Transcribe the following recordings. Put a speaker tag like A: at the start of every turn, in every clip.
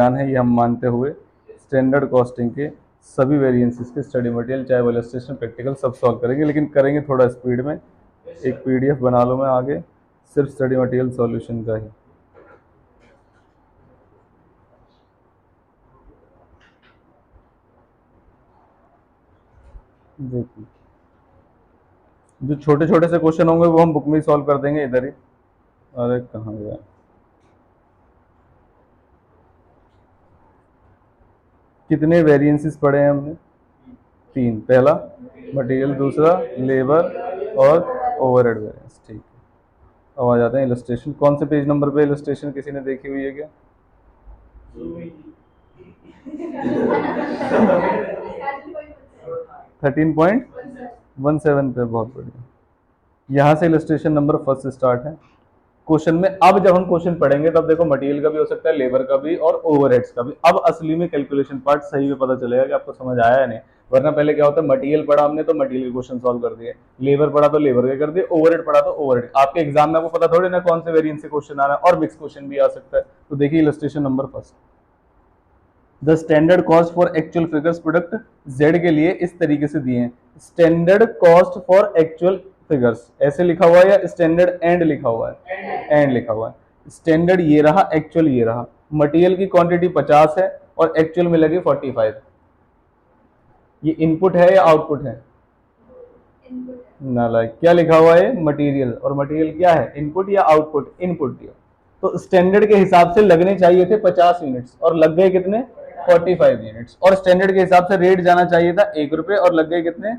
A: ध्यान है, ये हम मानते हुए स्टैंडर्ड कॉस्टिंग के सभी वेरिएंसेस के स्टडी मटेरियल चाहे वो इलस्ट्रेशन प्रैक्टिकल सब सॉल्व करेंगे, लेकिन करेंगे थोड़ा स्पीड में। एक पीडीएफ बना लो मैं आगे सिर्फ स्टडी मटेरियल सॉल्यूशन का ही। देखिए जो छोटे छोटे से क्वेश्चन होंगे वो हम बुक में ही सॉल्व कर देंगे इधर ही। अरे कहाँ गया, कितने वेरिएंसेस पढ़े हैं हमने? 3। पहला मटेरियल, दूसरा लेबर और ओवरहेड वेरिएंस। ठीक है, अब आ जाते हैं इलस्ट्रेशन। कौन से पेज नंबर पे इलस्ट्रेशन किसी ने देखी हुई है क्या? 13.17 पे, बहुत बढ़िया। यहाँ से इलस्ट्रेशन नंबर फर्स्ट स्टार्ट है क्वेश्चन में। अब जब हम क्वेश्चन पढ़ेंगे तब देखो मटेरियल का भी हो सकता है, लेबर का भी और ओवरहेड्स का भी। अब असली में कैलकुलेशन पार्ट सही में पता चलेगा कि आपको समझ आया है नहीं। वरना पहले क्या होता है, मटेरियल पढ़ा हमने तो मटेरियल के क्वेश्चन सॉल्व कर दिए, लेबर पढ़ा तो लेबर के कर दिए, ओवरहेड पढ़ा तो ओवरहेड। आपके एग्जाम में आपको पता थोड़ी ना कौन से वेरिएंस से क्वेश्चन आ रहा है, और मिक्स क्वेश्चन भी आ सकता है। तो देखिए illustration number first, the standard cost for actual figures product Z के लिए इस तरीके से दिए हैं। Standard cost for actual figures ऐसे लिखा हुआ है या स्टैंडर्ड एंड लिखा हुआ है? एंड लिखा हुआ है। स्टैंडर्ड ये रहा, एक्चुअल ये रहा। मटेरियल की क्वांटिटी 50 है और एक्चुअल में लगी 45। ये इनपुट है या आउटपुट है? नालायक, क्या लिखा हुआ है? मटेरियल। और मटेरियल क्या है? इनपुट या आउटपुट? इनपुट दिया। तो स्टैंडर्ड के हिसाब से लगने चाहिए थे 50 यूनिट्स और लग गए कितने? 45 यूनिट्स। और स्टैंडर्ड के हिसाब से रेट जाना चाहिए था 1 रुपए और लग गए कितने?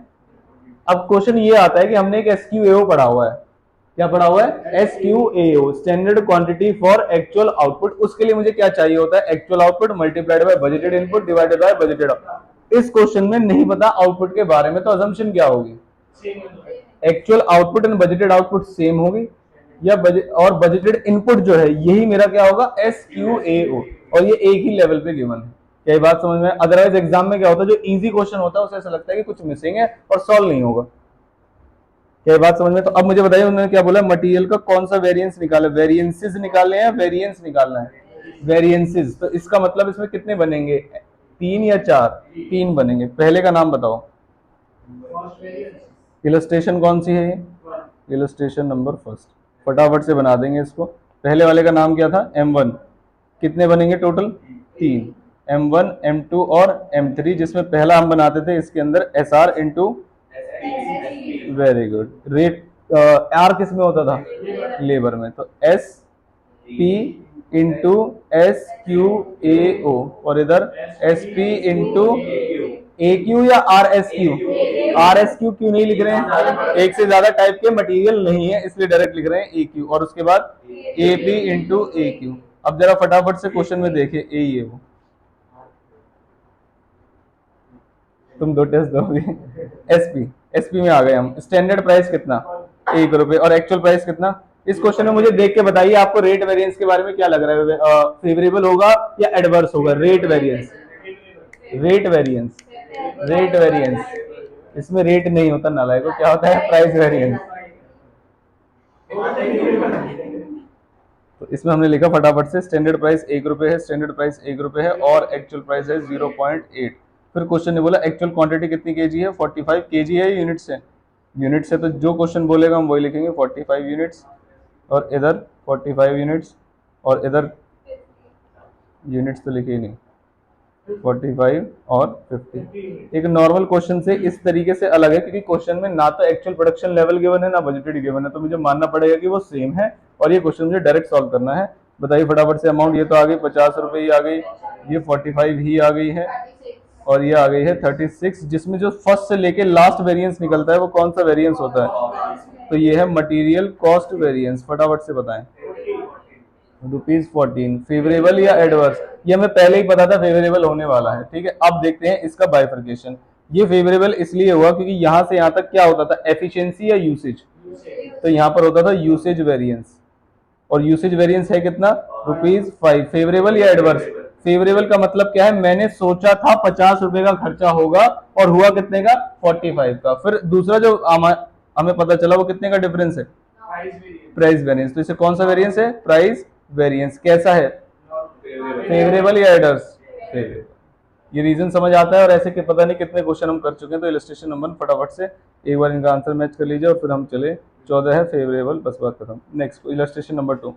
A: अब क्वेश्चन ये आता है कि हमने एक SQAO पढ़ा हुआ है। क्या पढ़ा हुआ है? SQAO, standard quantity for actual output. उसके लिए मुझे क्या चाहिए होता है? Actual output multiplied by budgeted input divided by budgeted output. इस क्वेश्चन में नहीं पता आउटपुट के बारे में, तो अजम्पशन क्या होगी? Actual output and budgeted output same होगी, या और बजटेड इनपुट जो है यही मेरा क्या होगा? SQAO। और ये एक ही लेवल पे गिवन है। क्या बात समझ में? अदरवाइज एग्जाम में क्या होता है, जो इजी क्वेश्चन होता है उसे ऐसा लगता है कि कुछ मिसिंग है और सॉल्व नहीं होगा। क्या बात समझ में? तो अब मुझे बताइए उन्होंने क्या बोला, मटेरियल का कौन सा वेरिएंस निकाले? वेरिएंसेस निकालने हैं, वेरिएंस निकालना है? वेरिएंसेस। तो इसका मतलब इसमें कितने बनेंगे? 3 या 4? 3 बनेंगे। पहले का नाम बताओ। इलस्ट्रेशन कौन सी है ये? Illustration number first. फटाफट से बना देंगे इसको। पहले वाले का नाम क्या था? M1। कितने बनेंगे टोटल? 3। M1, M2 और M3, जिसमें पहला हम बनाते थे इसके अंदर SR into, very good. Rate R किस में होता था? लेबर में। तो SP इंटू SQAO और इधर SP इंटू AQ या RSQ? RSQ क्यों नहीं लिख रहे हैं? एक से ज्यादा टाइप के मटेरियल नहीं है इसलिए डायरेक्ट लिख रहे हैं AQ। और उसके बाद AP इंटू AQ। अब जरा फटाफट से क्वेश्चन में देखिए, ये वो तुम 2 टेस्ट दोगे। SP में आ गए हम। स्टैंडर्ड प्राइस कितना? 1 रुपए। और एक्चुअल प्राइस कितना? इस क्वेश्चन में मुझे देख के बताइए आपको रेट वेरिएंस के बारे में क्या लग रहा है, फेवरेबल होगा या एडवर्स होगा? Rate variance, rate variance, rate variance. इसमें रेट नहीं होता नालायक को, क्या होता है? Price variance. तो इसमें हमने लिखा फटाफट से, स्टैंडर्ड प्राइस 1 रुपए है, स्टैंडर्ड प्राइस 1 रुपए है और एक्चुअल प्राइस है 0.8। फिर क्वेश्चन ने बोला एक्चुअल क्वांटिटी कितनी केजी है? 45 केजी है। यूनिट्स है? यूनिट्स है, तो जो क्वेश्चन बोलेगा हम वही लिखेंगे, 45 यूनिट्स। और इधर 45 यूनिट्स और इधर यूनिट्स तो लिखे ही नहीं, 45 और 50। एक नॉर्मल क्वेश्चन से इस तरीके से अलग है क्योंकि क्वेश्चन में ना तो एक्चुअल प्रोडक्शन लेवल गिवन है ना बजटेड गिवन है, तो मुझे मानना पड़ेगा कि वो सेम है और ये क्वेश्चन मुझे डायरेक्ट सॉल्व करना है। बताइए फटाफट से अमाउंट। ये तो आ गई 50 रुपए ही आ गई, ये 45 ही आ गई है और ये आ गई है 36, जिसमें जो फर्स्ट से लेके लास्ट वेरिएंस निकलता है वो कौन सा वेरिएंस होता है? तो ये है मटेरियल कॉस्ट वेरिएंस। फटाफट से बताएं। ₹14। फेवरेबल या एडवर्स? ये हमें पहले ही पता था फेवरेबल होने वाला है। ठीक है, अब देखते हैं इसका बाइफर्केशन। ये फेवरेबल इसलिए हुआ क्योंकि यहां से यहां तक क्या होता था? एफिशिएंसी या यूसेज? तो यहां पर होता था यूसेज वेरिएंस। और यूसेज वेरिएंस है कितना? ₹5। फेवरेबल या एडवर्स? फेवरेबल का मतलब क्या है? मैंने सोचा था 50 रुपए का खर्चा होगा और हुआ कितने का? 45 का। फिर दूसरा जो हमें पता चला वो कितने का डिफरेंस है? Price variance. तो इसे कौन सा वेरिएंस है? Price variance. कैसा है? फेवरेबल या एडर्स? फेवरेबल। ये रीजन समझ आता है, और ऐसे कि पता नहीं कितने क्वेश्चन हम कर चुके हैं। तो इलस्ट्रेशन नंबर फटाफट से एक बार इनका आंसर मैच कर लीजिए और फिर हम चले। 14 है फेवरेबल, बस बात खत्म। Next illustration number 2,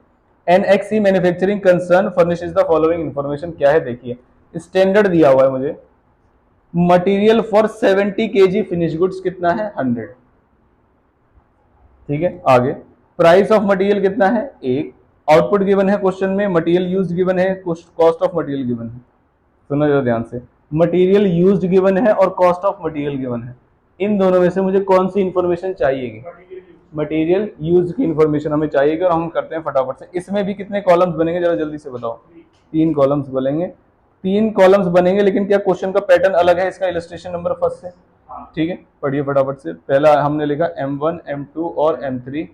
A: NXE manufacturing concern furnishes the following information. क्या है देखिए, स्टैंडर्ड दिया हुआ है मुझे, material for 70 kg finish goods कितना है? 100। ठीक है, आगे प्राइस ऑफ मटेरियल कितना है? 1। आउटपुट गिवन है क्वेश्चन में, मटेरियल यूज गिवन है, कॉस्ट ऑफ मटेरियल गिवन है। सुनो जरा ध्यान से, मटेरियल यूज्ड गिवन है और कॉस्ट ऑफ मटेरियल गिवन है। इन दोनों में से मुझे कौन सी इंफॉर्मेशन चाहिएगी? मटेरियल यूज की इंफॉर्मेशन हमें चाहिएगी, और हम करते हैं फटाफट से। इसमें भी कितने कॉलम्स बनेंगे जरा जल्दी से बताओ? 3 कॉलम्स बनेंगे। 3 कॉलम्स बनेंगे, लेकिन क्या क्वेश्चन का पैटर्न अलग है इसका इलस्ट्रेशन नंबर फर्स्ट से? ठीक है, पढ़िए फटाफट से। पहला हमने लिखा M1, M2 और M3,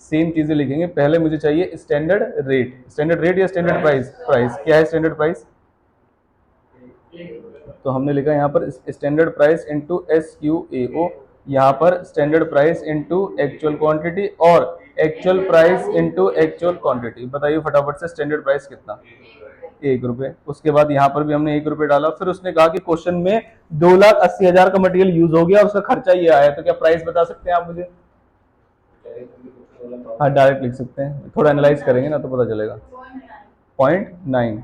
A: सेम चीजें लिखेंगे। पहले मुझे चाहिए स्टैंडर्ड रेट। स्टैंडर्ड रेट या स्टैंडर्ड प्राइस? प्राइस। क्या है स्टैंडर्ड प्राइस? तो हमने लिखा यहाँ पर स्टैंडर्ड प्राइस इंटू SQAO, यहाँ पर standard price into actual quantity और actual price into actual quantity. बताइए फटाफट से स्टैंडर्ड प्राइस कितना? 1 रुपये। उसके बाद यहाँ पर भी हमने 1 रुपये डाला। फिर उसने कहा कि क्वेश्चन में 2,80,000 का मटेरियल यूज हो गया और उसका खर्चा ये आया, तो क्या प्राइस बता सकते हैं आप मुझे? हाँ, डायरेक्ट लिख सकते हैं, थोड़ा एनालाइज करेंगे ना तो पता चलेगा। 0.9,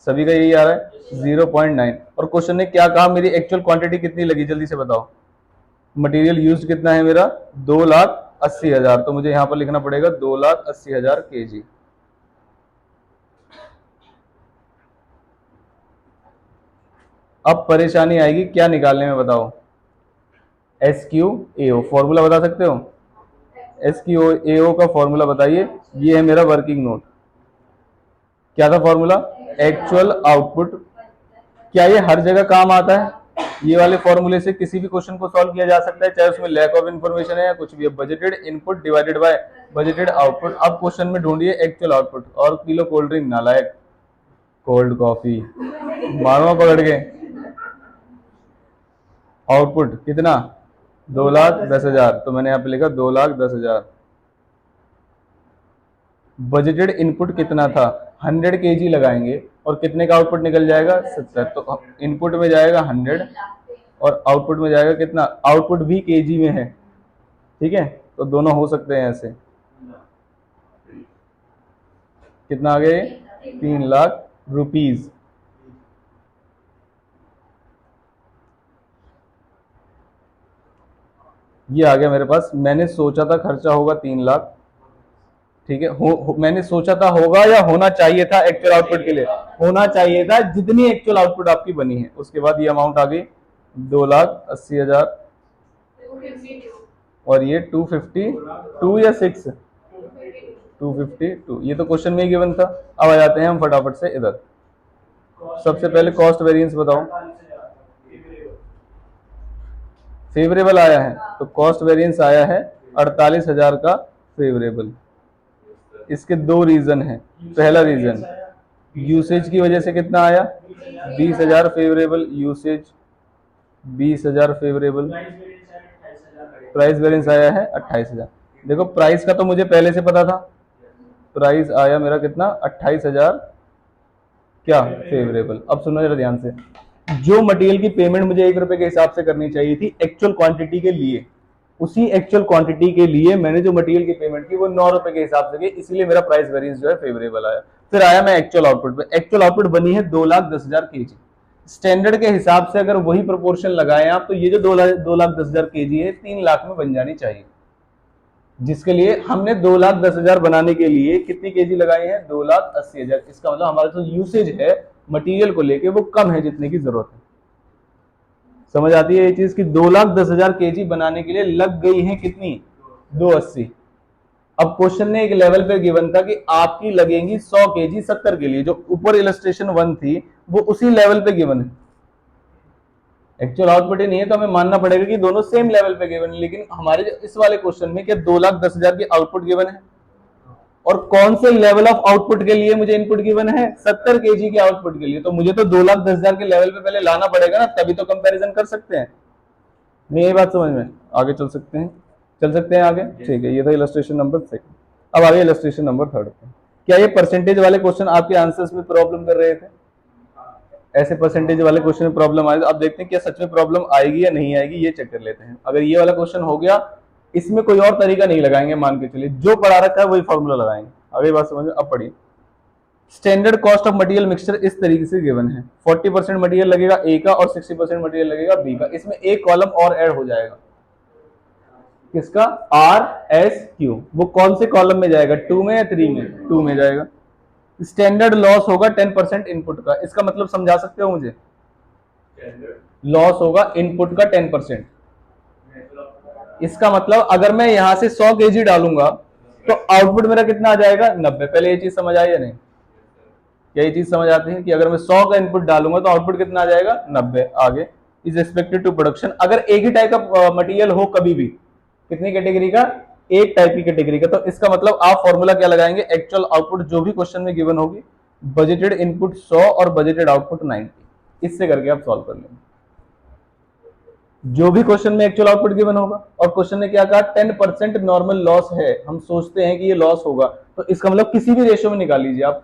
A: सभी का यही आ रहा है 0.9। और क्वेश्चन ने क्या कहा, मेरी एक्चुअल क्वांटिटी कितनी लगी? जल्दी से बताओ। मटेरियल यूज कितना है मेरा? 2,80,000। तो मुझे यहां पर लिखना पड़ेगा 2,80,000 kg। अब परेशानी आएगी क्या निकालने में, बताओ? SQAO फॉर्मूला बता सकते हो? SQAO का फॉर्मूला बताइए। ये है मेरा वर्किंग नोट। क्या था फॉर्मूला? Actual output. क्या ये हर जगह काम आता है? ये वाले फॉर्मूले से किसी भी क्वेश्चन को सॉल्व किया जा सकता है, चाहे उसमें लैक ऑफ इन्फॉर्मेशन है या कुछ भी है। Budgeted input divided by budgeted output. अब क्वेश्चन में ढूंढिए एक्चुअल आउटपुट। और किलो कोल्ड ड्रिंक नालायक, कोल्ड कॉफी मारो पकड़ के। आउटपुट कितना? 2,10,000। तो मैंने यहाँ पे लिखा 2,10,000। बजटेड इनपुट कितना था? 100 kg लगाएंगे और कितने का आउटपुट निकल जाएगा? 70। तो इनपुट में जाएगा 100 और आउटपुट में जाएगा कितना? आउटपुट भी केजी में है। ठीक है, तो दोनों हो सकते हैं ऐसे। कितना आ गया? 3 लाख रुपीज। ये आ गया मेरे पास। मैंने सोचा था खर्चा होगा 3 लाख। ठीक है, मैंने सोचा था होगा या होना चाहिए था एक्चुअल आउटपुट के लिए? होना चाहिए था, जितनी एक्चुअल आउटपुट आपकी बनी है। उसके बाद ये अमाउंट आ गई 2,80,000 और ये 252 या 6 252। ये तो क्वेश्चन में ही गिवन था। अब आ जाते हैं हम फटाफट से इधर। सबसे पहले कॉस्ट वेरिएंस बताओ। फेवरेबल आया है, तो कॉस्ट वेरिएंस आया है 48,000 का फेवरेबल। इसके 2 रीजन हैं। पहला रीजन यूसेज की वजह से कितना आया? 20,000 favourable usage, 20,000 favourable. Price variance आया है 28,000। देखो प्राइस का तो मुझे पहले से पता था, प्राइस आया मेरा कितना? 28,000 क्या? फेवरेबल। अब सुनो जरा ध्यान से, जो मटेरियल की पेमेंट मुझे 1 रुपए के हिसाब से करनी चाहिए थी एक्चुअल क्वांटिटी के लिए, उसी एक्चुअल क्वांटिटी के लिए मैंने जो मटेरियल की पेमेंट की वो 9 रुपए के हिसाब से की, इसीलिए मेरा प्राइस वेरिएंस जो है फेवरेबल आया। फिर आया मैं एक्चुअल आउटपुट पे। एक्चुअल आउटपुट बनी है 2,10,000 kg। स्टैंडर्ड के हिसाब से अगर वही प्रोपोर्शन लगाए आप, तो ये जो 2,10,000 kg है 3 लाख में बन जानी चाहिए। जिसके लिए हमने 2,10,000 बनाने के लिए कितनी केजी लगाई है? 2,80,000। इसका मतलब हमारा जो यूसेज है मटेरियल को लेके वो कम है जितने की जरूरत है। समझ आती है ये चीज कि 2,10,000 kg बनाने के लिए लग गई है कितनी? 280। अब क्वेश्चन ने एक लेवल पे गिवन था कि आपकी लगेंगी 100 kg 70 के लिए। जो ऊपर इलस्ट्रेशन 1 थी वो उसी लेवल पे गिवन है। एक्चुअल आउटपुट ही नहीं है तो हमें मानना पड़ेगा कि दोनों सेम लेवल पे गिवन है। लेकिन हमारे इस वाले क्वेश्चन में क्या 2,10,000 की आउटपुट गिवन है, और कौन से लेवल ऑफ आउटपुट के लिए मुझे इनपुट गिवन है? 70 kg के आउटपुट के लिए। तो मुझे तो 2,10,000 के लेवल पे पहले लाना पड़ेगा ना, तभी तो कंपैरिजन कर सकते हैं। नहीं, ये बात समझ में? आगे चल सकते हैं आगे। ठीक है, ये था इलस्ट्रेशन नंबर 2। अब आगे इलस्ट्रेशन नंबर 3 पे। क्या ये परसेंटेज वाले क्वेश्चन आपके आंसर्स में प्रॉब्लम कर रहे थे? ऐसे परसेंटेज वाले क्वेश्चन में प्रॉब्लम आए तो अब देखते हैं क्या सच में प्रॉब्लम आएगी या नहीं आएगी, ये चेक कर लेते हैं। अगर ये वाला क्वेश्चन हो गया, इसमें कोई और तरीका नहीं लगाएंगे, मान के चलिए जो पढ़ा रखा है वही फॉर्मूला लगाएंगे। अगली बात समझ में, अब पढ़िए। Standard cost of material mixture इस तरीके से गिवन है, 40% मटेरियल लगेगा ए का और 60% मटेरियल लगेगा बी का। इसमें एक कॉलम और ऐड हो जाएगा, किसका? Are S Q. वो कौन से कॉलम में जाएगा, 2 में या 3 में? 2 में जाएगा। स्टैंडर्ड लॉस होगा 10% इनपुट का। इसका मतलब समझा सकते हो मुझे? लॉस होगा इनपुट का 10%। इसका मतलब अगर मैं यहां से 100 केजी डालूंगा तो आउटपुट मेरा कितना आ जाएगा? 90। पहले ये चीज समझ आई या नहीं? क्या ये चीज समझ आती है कि अगर मैं 100 का इनपुट डालूंगा तो आउटपुट कितना आ जाएगा? 90। आगे, इज एक्सपेक्टेड टू प्रोडक्शन, अगर एक ही टाइप का मटेरियल हो कभी भी, कितनी कैटेगरी का? एक टाइप की कैटेगरी का, तो इसका मतलब आप फॉर्मूला क्या लगाएंगे? एक्चुअल आउटपुट जो भी क्वेश्चन में गिवन होगी, बजटेड इनपुट 100 और बजटेड आउटपुट 90, इससे करके आप सॉल्व कर लेंगे। जो भी क्वेश्चन में एक्चुअल आउटपुट गिवन होगा, और क्वेश्चन ने क्या कहा? 10% नॉर्मल लॉस है, हम सोचते हैं कि ये लॉस होगा, तो इसका मतलब किसी भी रेशियो में निकाल लीजिए आप।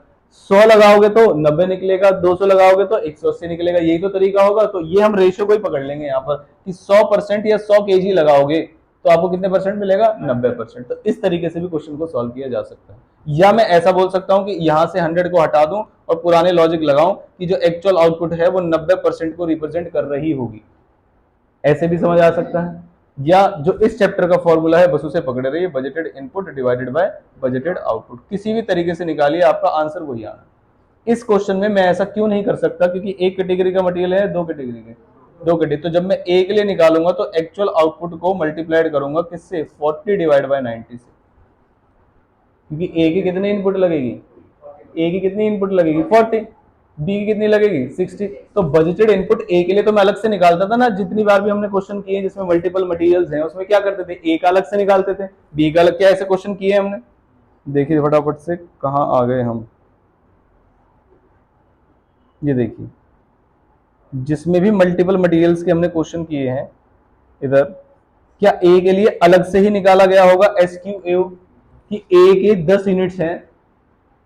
A: 100 लगाओगे तो 90 निकलेगा, 200 लगाओगे तो 180 निकलेगा, यही तो तरीका होगा। तो ये हम रेशियो को ही पकड़ लेंगे यहाँ पर कि 100% या 100 केजी लगाओगे तो आपको कितने परसेंट मिलेगा? 90%। तो इस तरीके से भी क्वेश्चन को सॉल्व किया जा सकता है। या मैं ऐसा बोल सकता हूं कि यहां से 100 को हटा दूं और पुराने लॉजिक लगाऊं कि जो एक्चुअल आउटपुट है वो 90% को रिप्रेजेंट कर रही होगी, ऐसे भी समझ आ सकता है। या जो इस चैप्टर का फॉर्मूला है बस उसे पकड़े रहिए, budgeted input divided by budgeted output, किसी भी तरीके से निकालिए, आपका आंसर वही आना। इस क्वेश्चन में मैं ऐसा क्यों नहीं कर सकता? क्योंकि एक कैटेगरी का मटेरियल है, दो कैटेगरी के, दो कैटेगरी। तो जब मैं ए के लिए निकालूंगा तो एक्चुअल आउटपुट को मल्टीप्लाइड करूंगा किससे? 40 डिवाइड बाय 90 से, क्योंकि ए की कितनी इनपुट लगेगी? ए की कितनी इनपुट लगेगी? 40। बी की कितनी लगेगी? 60। तो बजटेड इनपुट ए के लिए तो मैं अलग से निकालता था ना, जितनी बार भी हमने क्वेश्चन किए जिसमें मल्टीपल मटेरियल्स हैं उसमें क्या करते थे? ए का अलग से निकालते थे, बी का अलग। क्या ऐसे क्वेश्चन किए हमने? देखिए फटाफट से कहां आ गए हम, ये देखिए जिसमें भी मल्टीपल मटेरियल्स के हमने क्वेश्चन किए हैं इधर, क्या ए के लिए अलग से ही निकाला गया होगा SQAO कि ए के 10 यूनिट्स हैं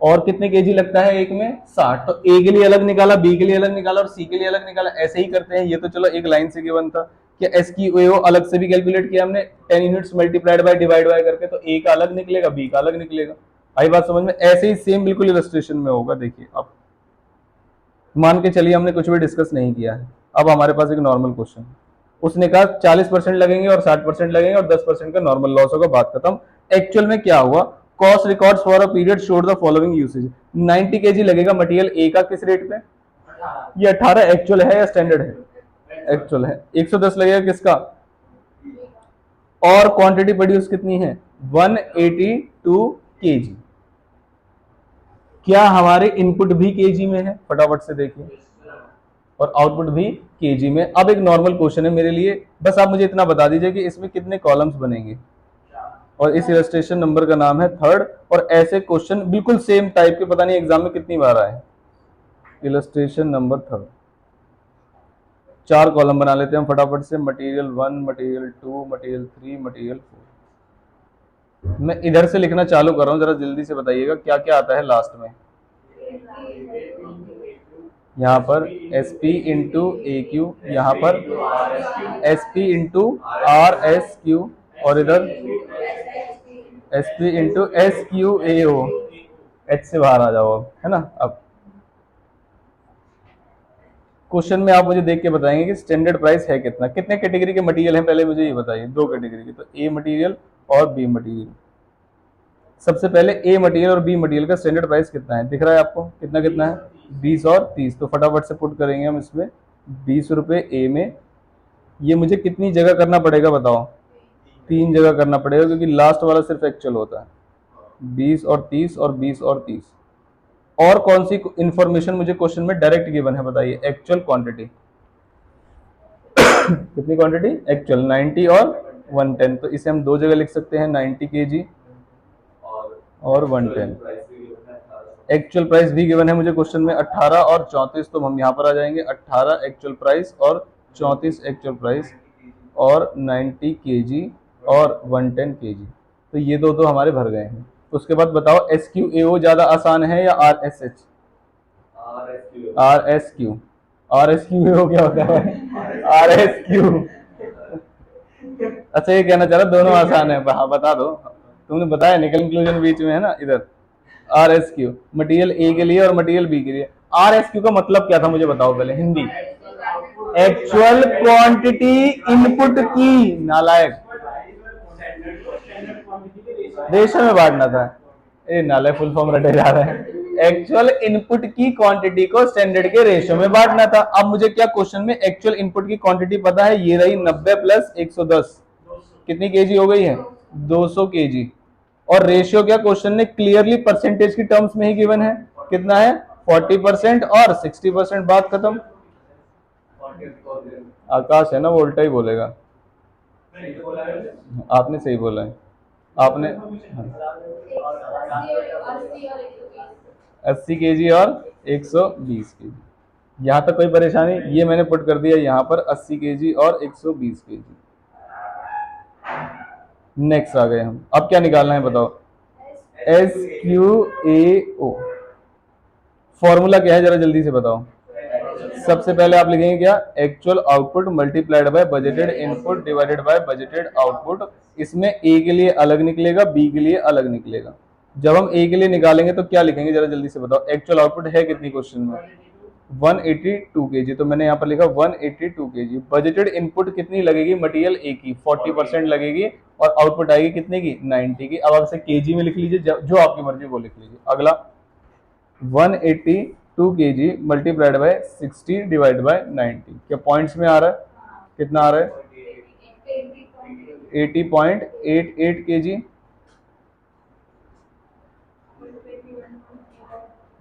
A: और कितने केजी लगता है एक में? 60। तो ए के लिए अलग निकाला, बी के लिए अलग निकाला और सी के लिए अलग निकाला, ऐसे ही करते हैं। ये तो चलो एक लाइन से गिवन था। क्या SQAO अलग से भी कैलकुलेट किया हमने 10 units multiplied by divide by करके, तो ए का अलग निकलेगा, बी का अलग निकलेगा। आई बात समझ में? ऐसे ही सेम बिल्कुल इलस्ट्रेशन में होगा। देखिए अब मान के चलिए हमने कुछ भी डिस्कस नहीं किया है, अब हमारे पास एक नॉर्मल क्वेश्चन, उसने कहा 40% लगेंगे और 60% लगेंगे और 10% का नॉर्मल लॉस होगा, बात खत्म। एक्चुअल में क्या हुआ? Cost records for a period showed the following usage. 90 KG लगेगा मटेरियल ए का, किस रेट पे? ये 18 एक्चुअल है या स्टैंडर्ड है? एक्चुअल है। 110 लगेगा किसका? और क्वांटिटी प्रोड्यूस कितनी है? 182 केजी। क्या हमारे इनपुट भी केजी में है? फटाफट से देखिए, और आउटपुट भी केजी में। अब एक नॉर्मल क्वेश्चन है मेरे लिए, बस आप मुझे इतना बता दीजिए कि इसमें कितने कॉलम्स बनेंगे, और इस इलस्ट्रेशन नंबर का नाम है थर्ड। और ऐसे क्वेश्चन बिल्कुल सेम टाइप के पता नहीं एग्जाम में कितनी बार आए। इलस्ट्रेशन नंबर थर्ड, 4 कॉलम बना लेते हैं हम फटाफट से। Material 1, material 2, material 3, material 4। मैं इधर से लिखना चालू कर रहा हूं, जरा जल्दी से बताइएगा क्या क्या आता है लास्ट में। यहाँ पर SP इंटू AQ, यहाँ पर SP इंटू RSQ, और इधर SP इंटू SQAO। H से बाहर आ जाओ अब, है ना। अब क्वेश्चन में आप मुझे देख के बताएंगे कि स्टैंडर्ड प्राइस है कितना। कितने कैटेगरी के मटेरियल हैं पहले मुझे ये बताइए? 2 कैटेगरी के, तो A मटेरियल और B मटेरियल। सबसे पहले A मटेरियल और B मटेरियल का स्टैंडर्ड प्राइस कितना है? दिख रहा है आपको? कितना कितना है? 20 और 30। तो फटाफट से पुट करेंगे हम इसमें 20 रुपए A में। ये मुझे कितनी जगह करना पड़ेगा बताओ? 3 जगह करना पड़ेगा, क्योंकि लास्ट वाला सिर्फ एक्चुअल होता है। 20 और 30 और 20 और 30। और कौन सी इंफॉर्मेशन मुझे क्वेश्चन में डायरेक्ट गिवन है बताइए? Actual quantity. कितनी क्वांटिटी? एक्चुअल 90 और 110। तो इसे हम 2 जगह लिख सकते हैं, 90 केजी और 110। एक्चुअल प्राइस भी गिवन है मुझे क्वेश्चन में 18 और 34। तो हम यहाँ पर आ जाएंगे, 18 एक्चुअल प्राइस और 34 एक्चुअल प्राइस, और 90 केजी और 110 केजी। तो ये दो हमारे भर गए हैं। उसके बाद बताओ एस क्यू ए ओ ज्यादा आसान है या R S H? R S Q. R S Q A O क्या होता है? R S Q. अच्छा ये कहना चाह रहा दोनों आसान है, हाँ बता दो, तुमने बताया निकल इंक्लूजन बीच में है ना इधर। आर एस क्यू मटीरियल ए के लिए और मटीरियल बी के लिए। आर एस क्यू का मतलब क्या था मुझे बताओ पहले हिंदी। एक्चुअल क्वांटिटी इनपुट की, नालायक, रेशो में बांटना था। ए नालायक फुल फॉर्म रटे जा रहा है। एक्चुअल इनपुट की क्वांटिटी को स्टैंडर्ड के रेशो में बांटना था। अब मुझे क्या क्वेश्चन में एक्चुअल इनपुट की क्वांटिटी पता है, ये रही 90 प्लस 110, कितनी केजी हो गई है? 200 केजी। और रेशियो क्या क्वेश्चन ने क्लियरली परसेंटेज की टर्म्स में ही गिवन है, कितना है? 40% और 60%, बात खत्म। आकाश है ना, वो उल्टा ही बोलेगा। आपने सही बोला है, आपने 80 केजी और 120 केजी। यहां तक कोई परेशानी? ये मैंने पुट कर दिया यहाँ पर 80 केजी और 120 केजी। नेक्स्ट आ गए हम, अब क्या निकालना है बताओ? S Q A O. Formula क्या है जरा जल्दी से बताओ। सबसे पहले आप लिखेंगे क्या? Actual output multiplied by budgeted input divided by budgeted output. इसमें ए के लिए अलग निकलेगा, बी के लिए अलग निकलेगा। जब हम ए के लिए निकालेंगे तो क्या लिखेंगे जरा जल्दी से बताओ। एक्चुअल आउटपुट है कितनी क्वेश्चन में? 182 केजी, तो मैंने यहाँ पर लिखा 182 केजी। बजटेड इनपुट कितनी लगेगी मटेरियल ए की? 40% लगेगी, और आउटपुट आएगी कितने की? 90 की। अब आप इसे केजी में लिख लीजिए, जो आपकी मर्जी वो लिख लीजिए। अगला 182 KG multiplied by 60 divide by 90। क्या पॉइंट्स में आ रहा है? कितना आ रहा है? 80.88 केजी,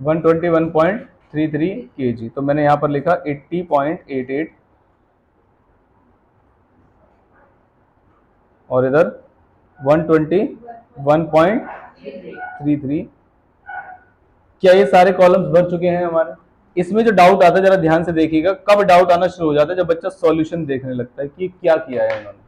A: 121.33 केजी। तो मैंने यहां पर लिखा 80.88 और इधर 121.33। क्या ये सारे कॉलम्स भर चुके हैं हमारे? इसमें जो डाउट आता है जरा ध्यान से देखिएगा, कब डाउट आना शुरू हो जाता है? जब बच्चा सॉल्यूशन देखने लगता है कि क्या किया है इन्होंने।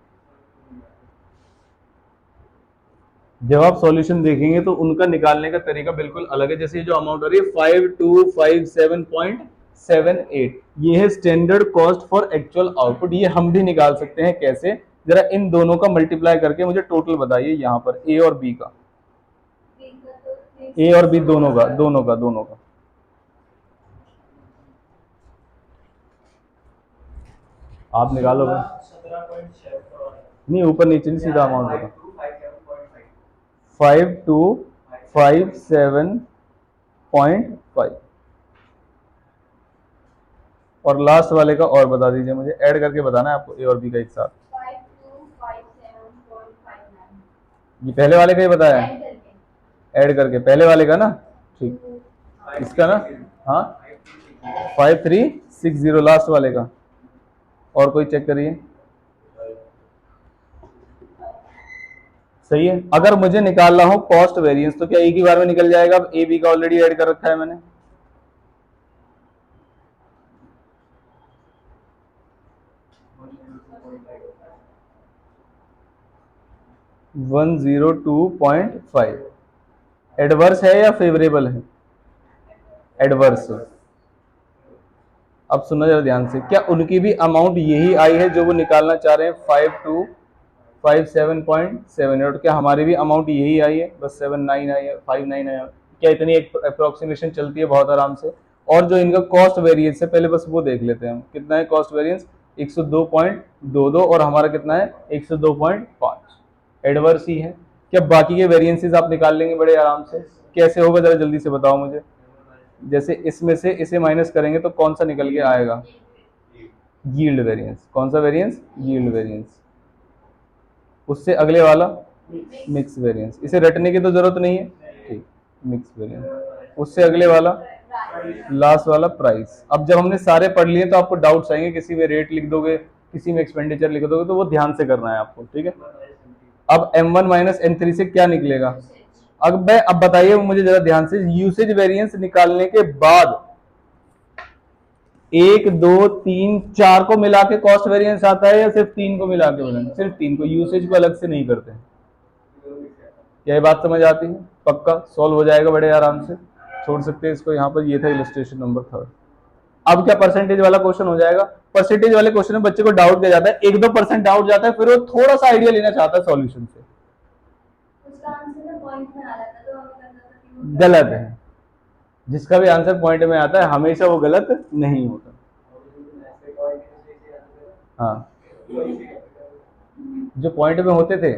A: जब आप सॉल्यूशन देखेंगे तो उनका निकालने का तरीका बिल्कुल अलग है। जैसे जो अमाउंट आ रही है 5257.78, ये है standard cost for actual output. ये हम भी निकाल सकते हैं, कैसे? जरा इन दोनों का मल्टीप्लाई करके मुझे टोटल बताइए यहाँ पर ए और बी का। ए और बी दोनों का, दोनों का आप निकालोगे? नहीं ऊपर नीचे नहीं, सीधा अमाउंट बता। 5257.5 और लास्ट वाले का और बता दीजिए मुझे, ऐड करके बताना है आपको ए और बी का एक साथ। 5257.59। ये पहले वाले का ही बताया है, ऐड करके पहले वाले का ना, ठीक, इसका ना, हाँ 5360 लास्ट वाले का। और कोई चेक करिए, सही है। अगर मुझे निकालना हो कॉस्ट वेरिएंस तो क्या एक ही बार में निकल जाएगा? अब ए बी का ऑलरेडी ऐड कर रखा है मैंने। $102.5 एडवर्स है या फेवरेबल है? एडवर्स। अब सुनो जरा ध्यान से, क्या उनकी भी अमाउंट यही आई है जो वो निकालना चाह रहे हैं? 5257.78। क्या हमारी भी अमाउंट यही आई है? बस 79 आई है, 59 आई है। क्या इतनी एक अप्रोक्सीमेशन चलती है बहुत आराम से। और जो इनका कॉस्ट वेरिएंस है पहले बस वो देख लेते हैं हम, कितना है कॉस्ट वेरिएंस? 102.22 और हमारा कितना है? 102.5। एडवर्स ही है। क्या बाकी के वेरिएंसेस आप निकाल लेंगे बड़े आराम से? कैसे होगा जरा जल्दी से बताओ मुझे। जैसे इसमें से इसे माइनस करेंगे तो कौन सा निकल के आएगा? Yield variance. कौन सा वेरिएंस? Yield variance. उससे अगले वाला मिक्स वेरिएंस। इसे रटने की तो जरूरत नहीं है, ठीक, मिक्स वेरिएंस। उससे अगले वाला लास्ट वाला प्राइस। अब जब हमने सारे पढ़ लिए तो आपको डाउट्स आएंगे, किसी में रेट लिख दोगे, किसी में एक्सपेंडिचर लिख दोगे, तो वो ध्यान से करना है आपको, ठीक है। अब M1 माइनस M3 से क्या निकलेगा? अब बताइए मुझे जरा ध्यान से, यूसेज वेरिएंस निकालने के बाद 1 2 3 4 को मिला के कॉस्ट वेरिएंस आता है या सिर्फ 3 को मिला के? सिर्फ 3 को, यूसेज को अलग से नहीं करते। क्या ये बात समझ आती है? पक्का सॉल्व हो जाएगा बड़े आराम से, छोड़ सकते हैं इसको यहाँ पर। ये था इलस्ट्रेशन नंबर 3। अब क्या परसेंटेज वाला क्वेश्चन हो जाएगा। परसेंटेज वाले क्वेश्चन में बच्चे को डाउट दिया जाता है, 1-2% डाउट जाता है, फिर वो थोड़ा सा आइडिया लेना चाहता है सॉल्यूशन से। उसका आंसर पॉइंट में आ रहा था तो गलत है। जिसका भी आंसर पॉइंट में आता है हमेशा वो गलत नहीं होता। हाँ, जो पॉइंट में होते थे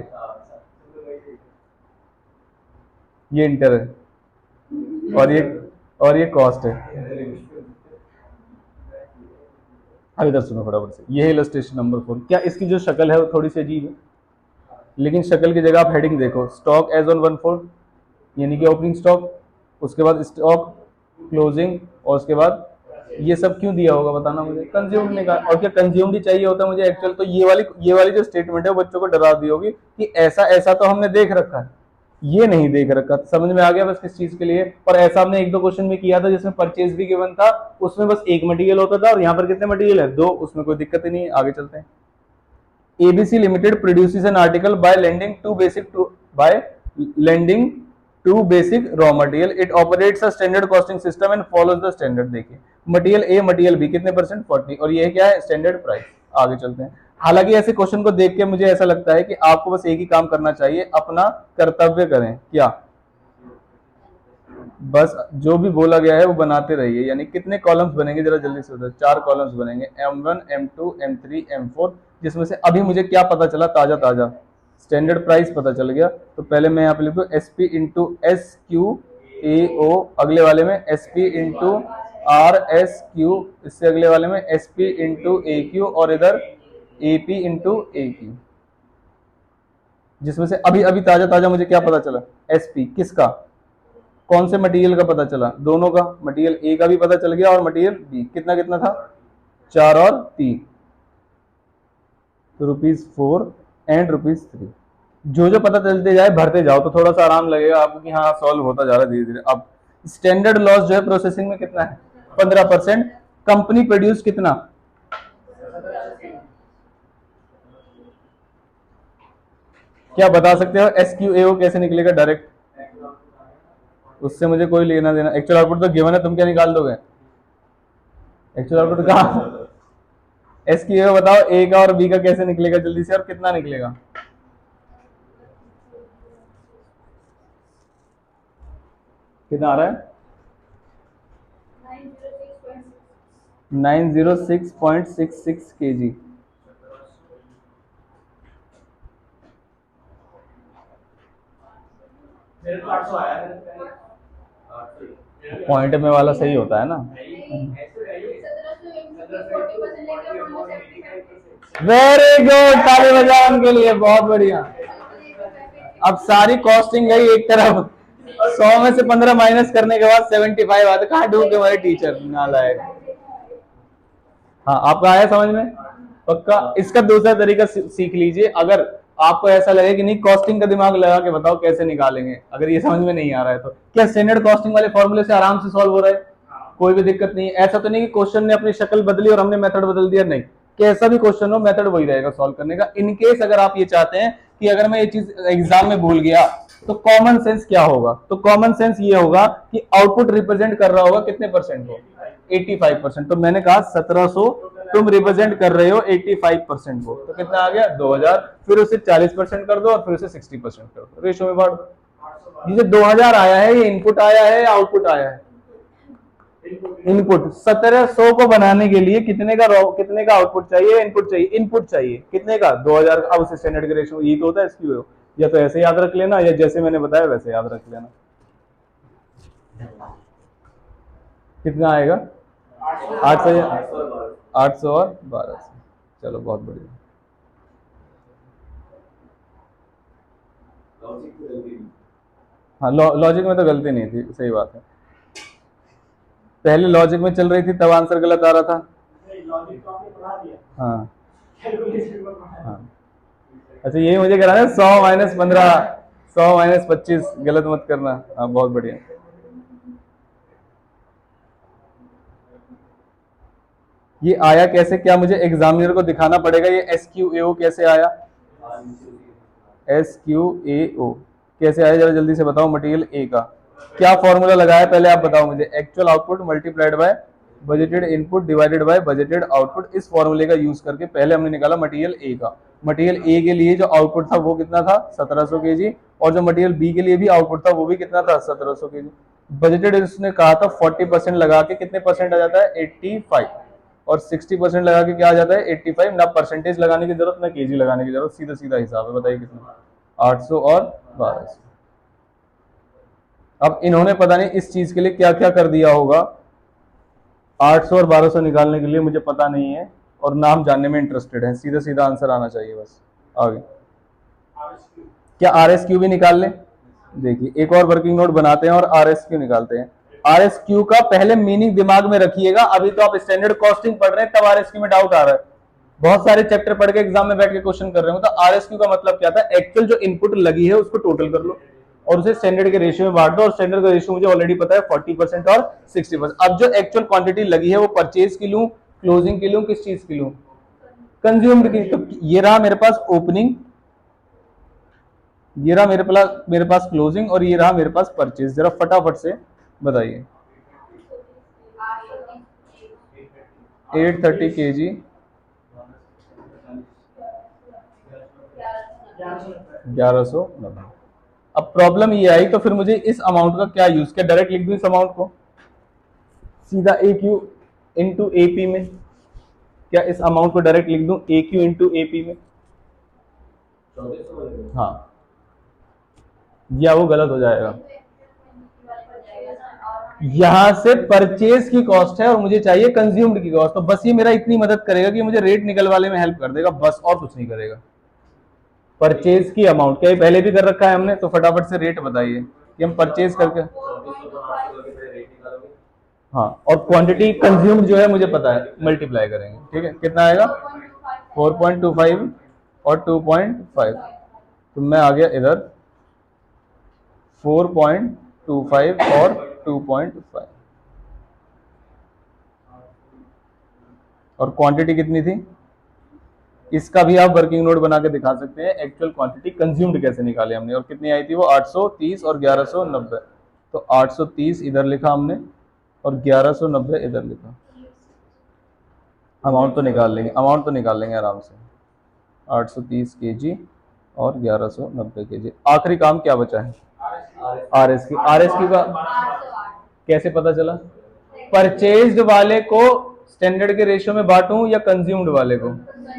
A: ये इंटर है और ये कॉस्ट है। अब इधर सुनो फटाफट से, ये है इलस्ट्रेशन नंबर 4। क्या इसकी जो शक्ल है वो थोड़ी सी अजीब है, लेकिन शक्ल की जगह आप हेडिंग देखो, स्टॉक एज ऑन 1/4 यानी कि ओपनिंग स्टॉक, उसके बाद स्टॉक क्लोजिंग, और उसके बाद ये सब क्यों दिया होगा बताना मुझे, कंज्यूम्ड ने कहा। और क्या कंज्यूम्ड ही चाहिए होता मुझे एक्चुअल, तो ये वाली जो स्टेटमेंट है वो बच्चों को डरा दी होगी कि ऐसा ऐसा तो हमने देख रखा है, ये नहीं देख रखा। समझ में आ गया बस किस चीज के लिए। और ऐसा हमने 1-2 क्वेश्चन में किया था जिसमें परचेज भी गिवन था, उसमें बस एक मटेरियल होता था, और यहाँ पर कितने मटेरियल है? 2। उसमें कोई दिक्कत ही नहीं है। आगे चलते हैं। ABC Limited produces an article by lending to basic raw material. It operates a standard costing system and follows the standard। देखिए मटेरियल ए मटेरियल बी कितने परसेंट? 40, और ये क्या है? Standard price. आगे चलते हैं। हालांकि ऐसे क्वेश्चन को देख के मुझे ऐसा लगता है कि आपको बस एक ही काम करना चाहिए, अपना कर्तव्य करें। क्या? बस जो भी बोला गया है वो बनाते रहिए। यानी कितने कॉलम्स बनेंगे जरा जल्दी से बताओ? 4 कॉलम्स बनेंगे, M1 M2 M3 M4, जिसमें से अभी मुझे क्या पता चला? ताजा ताजा स्टैंडर्ड प्राइस पता चल गया। तो पहले मैं यहाँ पे लिखूँ SP इंटू SQAO, अगले वाले में SP इंटू RSQ, इससे अगले वाले में SP इंटू AQ, और इधर AP इंटू AQ, जिसमें से अभी अभी ताजा ताजा मुझे क्या पता चला? SP किसका? कौन से मटेरियल का पता चला? दोनों का। मटेरियल ए का भी पता चल गया और मटेरियल बी। कितना कितना था? 4 और 3, तो ₹4 एंड ₹3। जो पता चलते जाए भरते जाओ तो थोड़ा सा आराम लगेगा आपको कि हाँ सॉल्व होता जा रहा है धीरे धीरे। अब स्टैंडर्ड लॉस जो है प्रोसेसिंग में कितना है? 15%। कंपनी प्रोड्यूस कितना? क्या बता सकते हो? SQAO कैसे निकलेगा डायरेक्ट? उससे मुझे कोई लेना देना। एक्चुअल आउटपुट तो गिवन है, तुम क्या निकाल दोगे? एक्चुअल आउटपुट कहाँ? SQAO बताओ, ए का और बी का कैसे निकलेगा जल्दी से, और कितना निकलेगा? कितना आ रहा है? 906.66 kg। पॉइंट में वाला सही होता है ना? वेरी गुड, ताली बजाओ उनके लिए, बहुत बढ़िया। अब सारी कॉस्टिंग गई एक तरफ, 100 में से 15 माइनस करने के बाद 75 आते। कहाँ ढूंढ के हमारे टीचर नालायक। हाँ, आपका आया समझ में? पक्का। इसका दूसरा तरीका सीख लीजिए। अगर आपको ऐसा लगे कि नहीं, कॉस्टिंग का दिमाग लगा के बताओ कैसे निकालेंगे, अगर ये समझ में नहीं आ रहा है तो। क्या स्टैंडर्ड कॉस्टिंग वाले फॉर्मूले से आराम से सॉल्व हो रहा है? कोई भी दिक्कत नहीं है। ऐसा तो नहीं कि क्वेश्चन ने अपनी शक्ल बदली और हमने मेथड बदल दिया, नहीं। कैसा भी क्वेश्चन हो मेथड वही रहेगा सॉल्व करने का। इनकेस अगर आप ये चाहते हैं कि अगर मैं ये चीज एग्जाम में भूल गया तो कॉमन सेंस क्या होगा? तो कॉमन सेंस ये होगा कि आउटपुट रिप्रेजेंट कर रहा होगा कितने परसेंट को? 85%। तो मैंने कहा 1700, तुम रिप्रेजेंट कर रहे हो 85% को, तो कितना आ गया? 2000। फिर उसे 40% कर दो और फिर उसे 60% कर दो, रेशो में बांट दो। ये जो 2000 आया है ये इनपुट आया है या आउटपुट आया है? इनपुट। 1700 को बनाने के लिए कितने का आउटपुट चाहिए? इनपुट चाहिए। इनपुट चाहिए कितने का? 2000। अब उसे स्टैंडर्ड का रेशो ये तो होता है SQAO। या तो ऐसे याद रख लेना, या जैसे मैंने बताया वैसे याद रख लेना। कितना आएगा? 800 और 1200। चलो बहुत बढ़िया। हाँ, लॉजिक में तो गलती नहीं थी, सही बात है। पहले लॉजिक में चल रही थी तब आंसर गलत आ रहा था। हाँ हाँ, अच्छा यही मुझे कराना है। 100 - 15, 100 - 25, गलत मत करना। हाँ बहुत बढ़िया। ये आया कैसे? क्या मुझे एग्जामिनर को दिखाना पड़ेगा ये SQAO कैसे आया? SQAO कैसे आया जरा जल्दी से बताओ। मटेरियल ए का क्या फॉर्मूला लगाया पहले आप बताओ मुझे। Actual output multiplied by budgeted input divided by budgeted output. इस फॉर्मूले का यूज करके पहले हमने निकाला मटेरियल ए का। मटेरियल ए के लिए जो आउटपुट था वो कितना था 1700 केजी, और जो मटेरियल बी के लिए भी आउटपुट था वो भी कितना था 1700 केजी। बजटेड उसने कहा था 40% लगा के कितने परसेंट आ जाता है 85, और 60% लगा के क्या आ जाता है 85। ना परसेंटेज लगाने की जरूरत ना केजी लगाने की जरूरत, सीधा सीधा हिसाब है। बताइए कितना 800 और 1200। अब इन्होंने पता नहीं इस चीज के लिए क्या क्या कर दिया होगा। 800 और 1200 निकालने के लिए मुझे पता नहीं है और ना हम जानने में इंटरेस्टेड है। सीधा सीधा आंसर आना चाहिए बस। आगे क्या आर एस क्यू भी निकाल लें। देखिए एक और वर्किंग नोट बनाते हैं और आर एस क्यू निकालते हैं। आर एस क्यू का पहले मीनिंग दिमाग में रखिएगा। अभी तो आप स्टैंडर्ड कॉस्टिंग पढ़ रहे हैं तब आर एस क्यू में डाउट आ रहा है। बहुत सारे चैप्टर पढ़ के एग्जाम में बैठ के क्वेश्चन कर रहे हो। तो आर एस क्यू का मतलब क्या था, एक्चुअल जो इनपुट लगी है उसको टोटल कर लो और उसे स्टैंडर्ड के रेशियो में बांट दो। और स्टैंडर्ड का रेशियो मुझे ऑलरेडी पता है 40% और 60%। अब जो एक्चुअल क्वांटिटी लगी है वो परचेज की लूं, क्लोजिंग की लूं, किस चीज की लूं, कंज्यूम्ड की। तो ये रहा मेरे पास ओपनिंग, ये रहा मेरे पास क्लोजिंग, और ये रहा मेरे पास परचेज। जरा फटाफट से बताइए। 830 केजी 1190। अब प्रॉब्लम ये आई तो फिर मुझे इस अमाउंट का क्या यूज, क्या डायरेक्ट लिख दूं इस अमाउंट को सीधा ए क्यू इंटू एपी में। क्या इस अमाउंट को डायरेक्ट लिख दूं ए क्यू इंटू एपी में। हाँ, या वो गलत हो जाएगा। यहां से परचेज की कॉस्ट है और मुझे चाहिए कंज्यूम्ड की कॉस्ट। तो बस ये मेरा इतनी मदद करेगा कि मुझे रेट निकलवाने में हेल्प कर देगा, बस और कुछ नहीं करेगा। परचेज की अमाउंट क्या पहले भी कर रखा है हमने, तो फटाफट से रेट बताइए कि हम परचेज करके। हाँ, और क्वांटिटी कंज्यूम्ड जो है मुझे पता है, मल्टीप्लाई करेंगे। ठीक है, कितना आएगा 4.25 और 2.5। तो मैं आ गया इधर 4.25 और 2.5। और क्वांटिटी कितनी थी, इसका भी आप वर्किंग नोट बना के दिखा सकते हैं। एक्चुअल क्वांटिटी कंज्यूम्ड कैसे निकाले हमने, और कितनी आई थी वो 830 और 1190। तो 830 इधर लिखा हमने और 1190 इधर लिखा। अमाउंट तो निकाल लेंगे, अमाउंट तो निकाल लेंगे आराम से। 830 केजी और 1190 केजी। आखिरी काम क्या बचा है, R S Q. R S Q का कैसे पता चला, परचेज्ड वाले को स्टैंडर्ड के रेशियो में बांटूं या कंज्यूम्ड वाले को,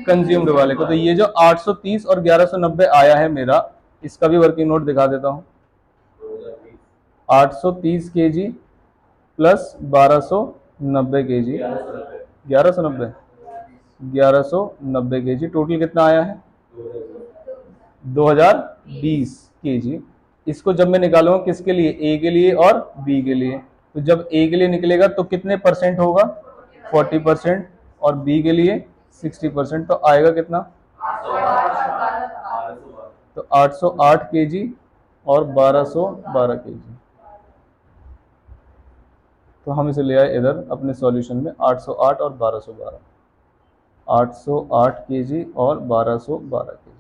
A: कंज्यूम्ड वाले को। तो ये जो 830 और 1190 आया है मेरा, इसका भी वर्किंग नोट दिखा देता हूं। 830 KG plus 1290 KG, 1190 1190 KG, total कितना आया है 2020 केजी। इसको जब मैं निकालूंगा किसके लिए, ए के लिए और बी के लिए, तो जब ए के लिए निकलेगा तो कितने परसेंट होगा 40%, और बी के लिए 60%। तो आएगा कितना, तो 808 केजी और 1212 केजी। तो हम इसे ले आए इधर अपने सॉल्यूशन में, 808 और 1212, 808 केजी और 1212 केजी।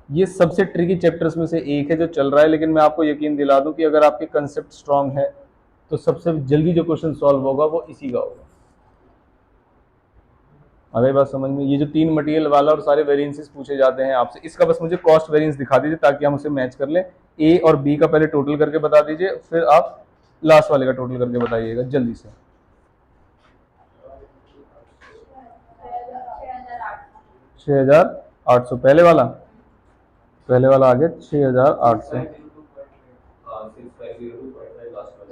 A: ये सबसे ट्रिकी चैप्टर्स में से एक है जो चल रहा है, लेकिन मैं आपको यकीन दिला दूं कि अगर आपके कंसेप्ट स्ट्रांग है तो सबसे जल्दी जो क्वेश्चन सॉल्व होगा वो इसी का होगा। अगर बात समझ में, ये जो 3 मटेरियल वाला और सारे वेरिएंसेस पूछे जाते हैं आपसे, इसका बस मुझे कॉस्ट वेरिएंस दिखा दीजिए ताकि हम उसे मैच कर लें। ए और बी का पहले टोटल करके बता दीजिए, फिर आप लास्ट वाले का टोटल करके बताइएगा जल्दी से। 6800 पहले वाला, पहले वाला आ गया 6800,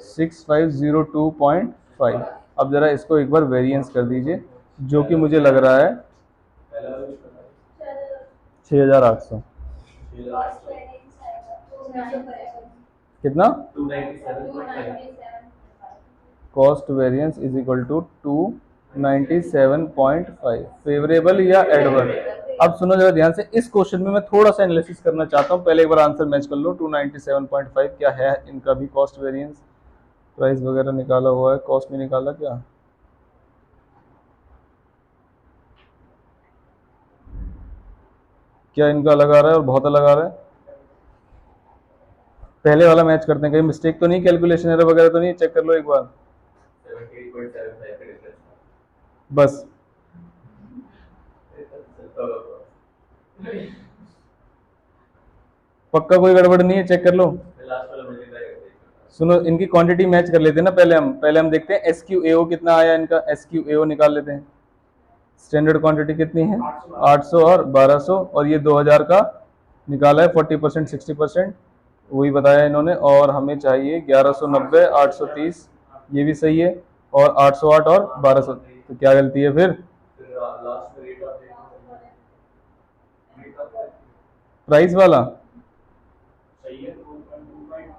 A: 6502.5। अब जरा इसको एक बार वेरिएंस कर दीजिए, जो कि मुझे लग रहा है 6800 कितना, cost variance is equal to 297.5। Favourable या एडवर्स। अब सुनो जरा ध्यान से, इस क्वेश्चन में मैं थोड़ा सा एनालिसिस करना चाहता हूं, पहले एक बार आंसर मैच कर लो। 297.5 क्या है इनका भी कॉस्ट वेरिएंस, प्राइस वगैरह निकाला हुआ है, कॉस्ट में निकाला क्या, क्या इनका अलग आ रहा है और बहुत अलग आ रहा है। पहले वाला मैच करते हैं, कहीं मिस्टेक तो नहीं, कैलकुलेशन एरर वगैरह तो नहीं, चेक कर लो एक बार
B: 78.75
A: बस। पक्का कोई गड़बड़ नहीं है, चेक कर लो।
B: लास्ट वाला मल्टीप्लाई करते हैं।
A: सुनो, इनकी क्वांटिटी मैच कर लेते हैं ना, पहले हम देखते हैं एस क्यू एओ कितना आया इनका, एस क्यू एओ निकाल लेते हैं। स्टैंडर्ड क्वांटिटी कितनी है 800 और 1200, और ये 2000 का निकाला है 40%, 60% वही बताया इन्होंने। और हमें चाहिए 1190, 830, ये भी सही है, और 808 और 1200, तो क्या गलती है फिर?
B: फिर लास्ट में रेट ऑफ
A: प्राइस वाला
B: सही है 2.25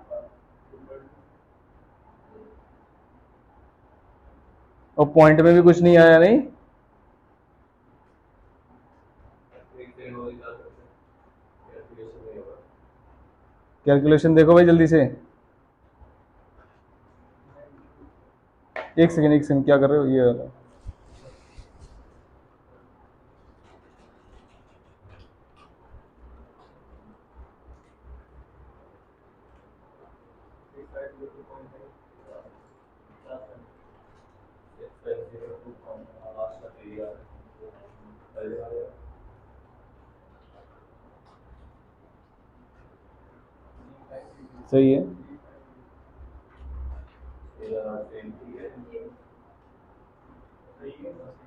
A: और पॉइंट में भी कुछ नहीं आया, नहीं कैलकुलेशन देखो भाई जल्दी से। एक सेकंड क्या कर रहे हो, ये वाला सही है।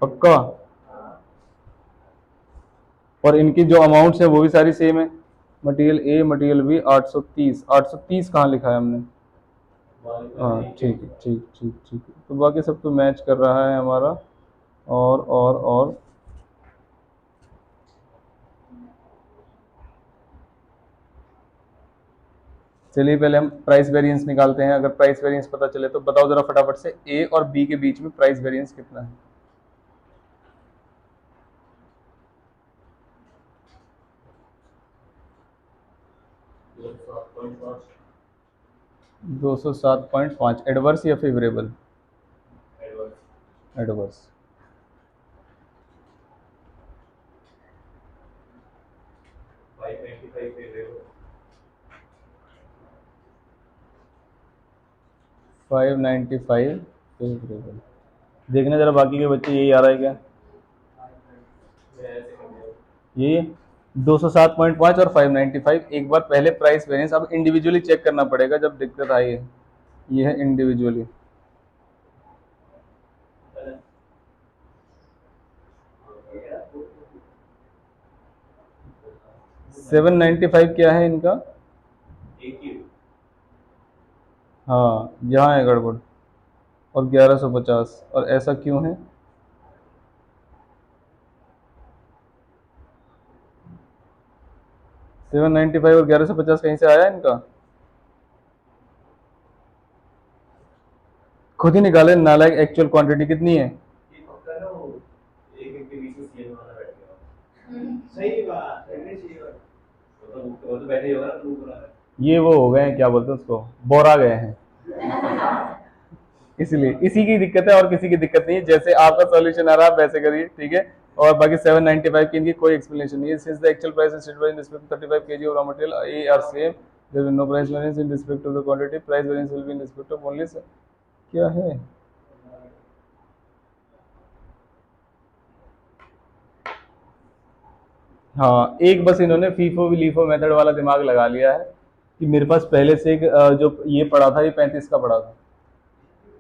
A: पक्का, और इनकी जो अमाउंट्स है वो भी सारी सेम है। मटेरियल ए, मटेरियल बी, 830, 830 कहाँ लिखा है हमने? हाँ ठीक है, ठीक ठीक ठीक है, तो बाकी सब तो मैच कर रहा है हमारा। और चलिए पहले हम प्राइस वेरिएंस निकालते हैं। अगर प्राइस वेरिएंस पता चले तो बताओ जरा फटाफट से, ए और बी के बीच में प्राइस वेरिएंस कितना है? 207.5 एडवर्स या फेवरेबल? एडवर्स। 595 फेवरेबल। देखना जरा बाकी के बच्चे यही आ रहा है क्या? ये 207.5 और 595। एक बार पहले प्राइस वेरिएंस, अब इंडिविजुअली चेक करना पड़ेगा जब दिक्कत आई है। ये है इंडिविजुअली। 795 क्या है इनका? हाँ यहाँ है गड़बड़, और 1150, और ऐसा क्यों है? सेवन 95 और 1150 कहीं से आया इनका? खुद ही निकाले नालायक। एक्चुअल क्वांटिटी कितनी है?
B: सही बात वो तो बैठे ही होगा ना प्रूव कराने।
A: ये वो हो गए हैं, क्या बोलते हैं उसको, बोरा गए हैं। इसलिए इसी की दिक्कत है, और किसी की दिक्कत नहीं है। जैसे आपका सॉल्यूशन आ रहा है वैसे करिए, ठीक है। और बाकी 795 की इनकी कोई एक्सप्लेनेशन नहीं है। Since the actual price is in respect to 35 kg of raw material A are same, there will be no price variance in respect to the quantity, price variance will be in respect of only क्या है? हाँ, एक बस इन्होंने FIFO LIFO method वाला दिमाग लगा लिया है कि मेरे पास पहले से एक जो ये पड़ा था, ये 35 का पड़ा था।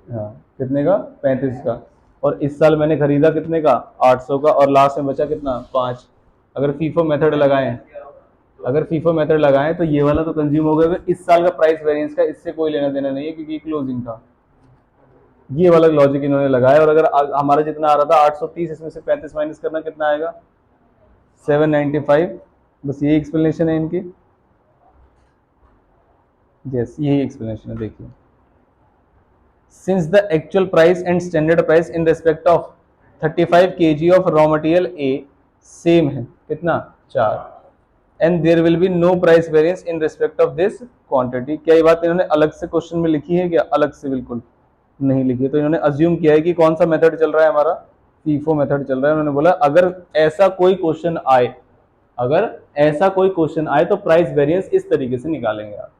A: हाँ, कितने का? 35 का। और इस साल मैंने खरीदा कितने का? 800 का, और लास्ट में बचा कितना? 5। अगर फीफो मेथड लगाएं, तो ये वाला तो कंज्यूम हो गया। इस साल का प्राइस वेरिएंस का इससे कोई लेना देना नहीं है, क्योंकि क्लोजिंग था। ये वाला लॉजिक इन्होंने लगाया। और अगर हमारा जितना आ रहा था 830, इसमें से 35 माइनस करना कितना आएगा? 795। बस यही एक्सप्लेनेशन है इनकी। यस, यही एक्सप्लेनेशन है, देखिए। Since the actual price and standard price in respect of 35 kg of raw material A same है, कितना? 4, and there will be no price variance in respect of this quantity। क्या ये बात इन्होंने अलग से क्वेश्चन में लिखी है क्या? अलग से बिल्कुल नहीं लिखी है। तो इन्होंने अज्यूम किया है कि कौन सा मेथड चल रहा है हमारा? फीफो मेथड चल रहा है। उन्होंने बोला अगर ऐसा कोई क्वेश्चन आए, तो प्राइस वेरिएंस इस तरीके से निकालेंगे आप।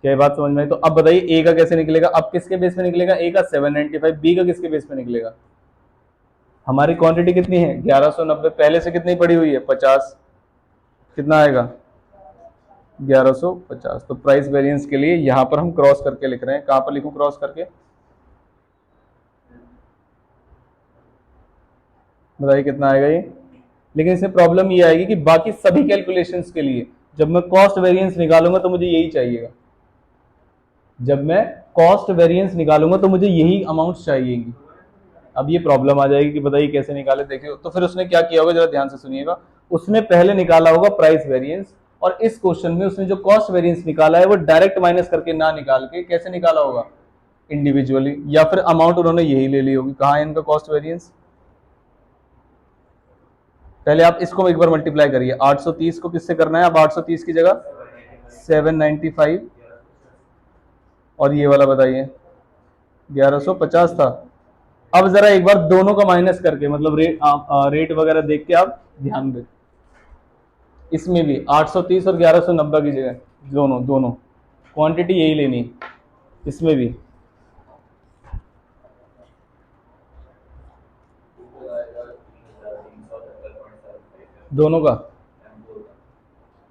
A: क्या ये बात समझ में आई? तो अब बताइए ए का कैसे निकलेगा? अब किसके बेस पे निकलेगा? ए का 795, बी का किसके बेस पे निकलेगा? हमारी क्वांटिटी कितनी है? 1190, पहले से कितनी पड़ी हुई है? 50, कितना आएगा? 1150। तो प्राइस वेरिएंस के लिए यहां पर हम क्रॉस करके लिख रहे हैं। कहां पर लिखूं क्रॉस करके? बताइए कितना आएगा ये? लेकिन इसमें प्रॉब्लम ये आएगी कि बाकी सभी कैलकुलेशंस के लिए जब मैं कॉस्ट वेरिएंस निकालूंगा तो मुझे यही चाहिएगा। जब मैं कॉस्ट वेरिएंस निकालूंगा तो मुझे यही अमाउंट चाहिएगी। अब ये प्रॉब्लम आ जाएगी कि बताइए कैसे निकाले। देखिए तो फिर उसने क्या किया होगा, जरा ध्यान से सुनिएगा। उसने पहले निकाला होगा प्राइस वेरिएंस, और इस क्वेश्चन में उसने जो कॉस्ट वेरिएंस निकाला है वो डायरेक्ट माइनस करके ना निकाल के कैसे निकाला होगा? इंडिविजुअली, या फिर अमाउंट उन्होंने यही ले ली होगी। कहाँ है इनका कॉस्ट वेरिएंस? पहले आप इसको एक बार मल्टीप्लाई करिए। 830 को किससे करना है? अब 830 की जगह 795, और ये वाला बताइए 1150 था। अब जरा एक बार दोनों का माइनस करके, मतलब रेट वगैरह देख के आप ध्यान दें। इसमें भी 830 और 1190 की जगह दोनों दोनों क्वांटिटी यही लेनी, इसमें भी दोनों का।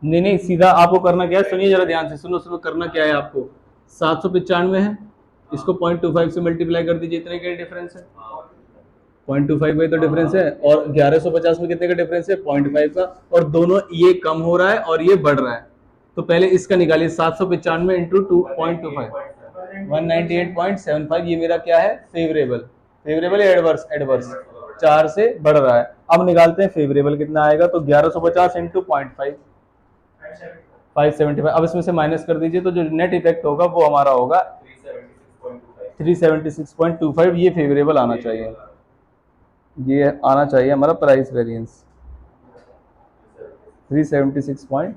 A: नहीं नहीं, सीधा आपको करना क्या है, सुनिए जरा ध्यान से, सुनो सुनो, करना क्या है आपको? 795 है, इसको 0.25 से मल्टीप्लाई कर दीजिए, इतने का डिफरेंस है। 0.25 में तो डिफरेंस है, और 1150 में कितने का डिफरेंस है? 0.5 का। और दोनों ये कम हो रहा है और ये बढ़ रहा है, तो पहले इसका निकालिए। 795 इंटू 2.25, 198.75। ये मेरा क्या है? फेवरेबल। फेवरेबल या एडवर्स? एडवर्स। 4 से बढ़ रहा है। अब निकालते हैं फेवरेबल कितना आएगा। तो 1150 इंटू 0.5, 575। अब इसमें से माइनस कर दीजिए, तो जो नेट इफेक्ट होगा वो हमारा होगा 376.25। ये फेवरेबल आना चाहिए, ये आना चाहिए हमारा प्राइस वेरिएंस 376.25।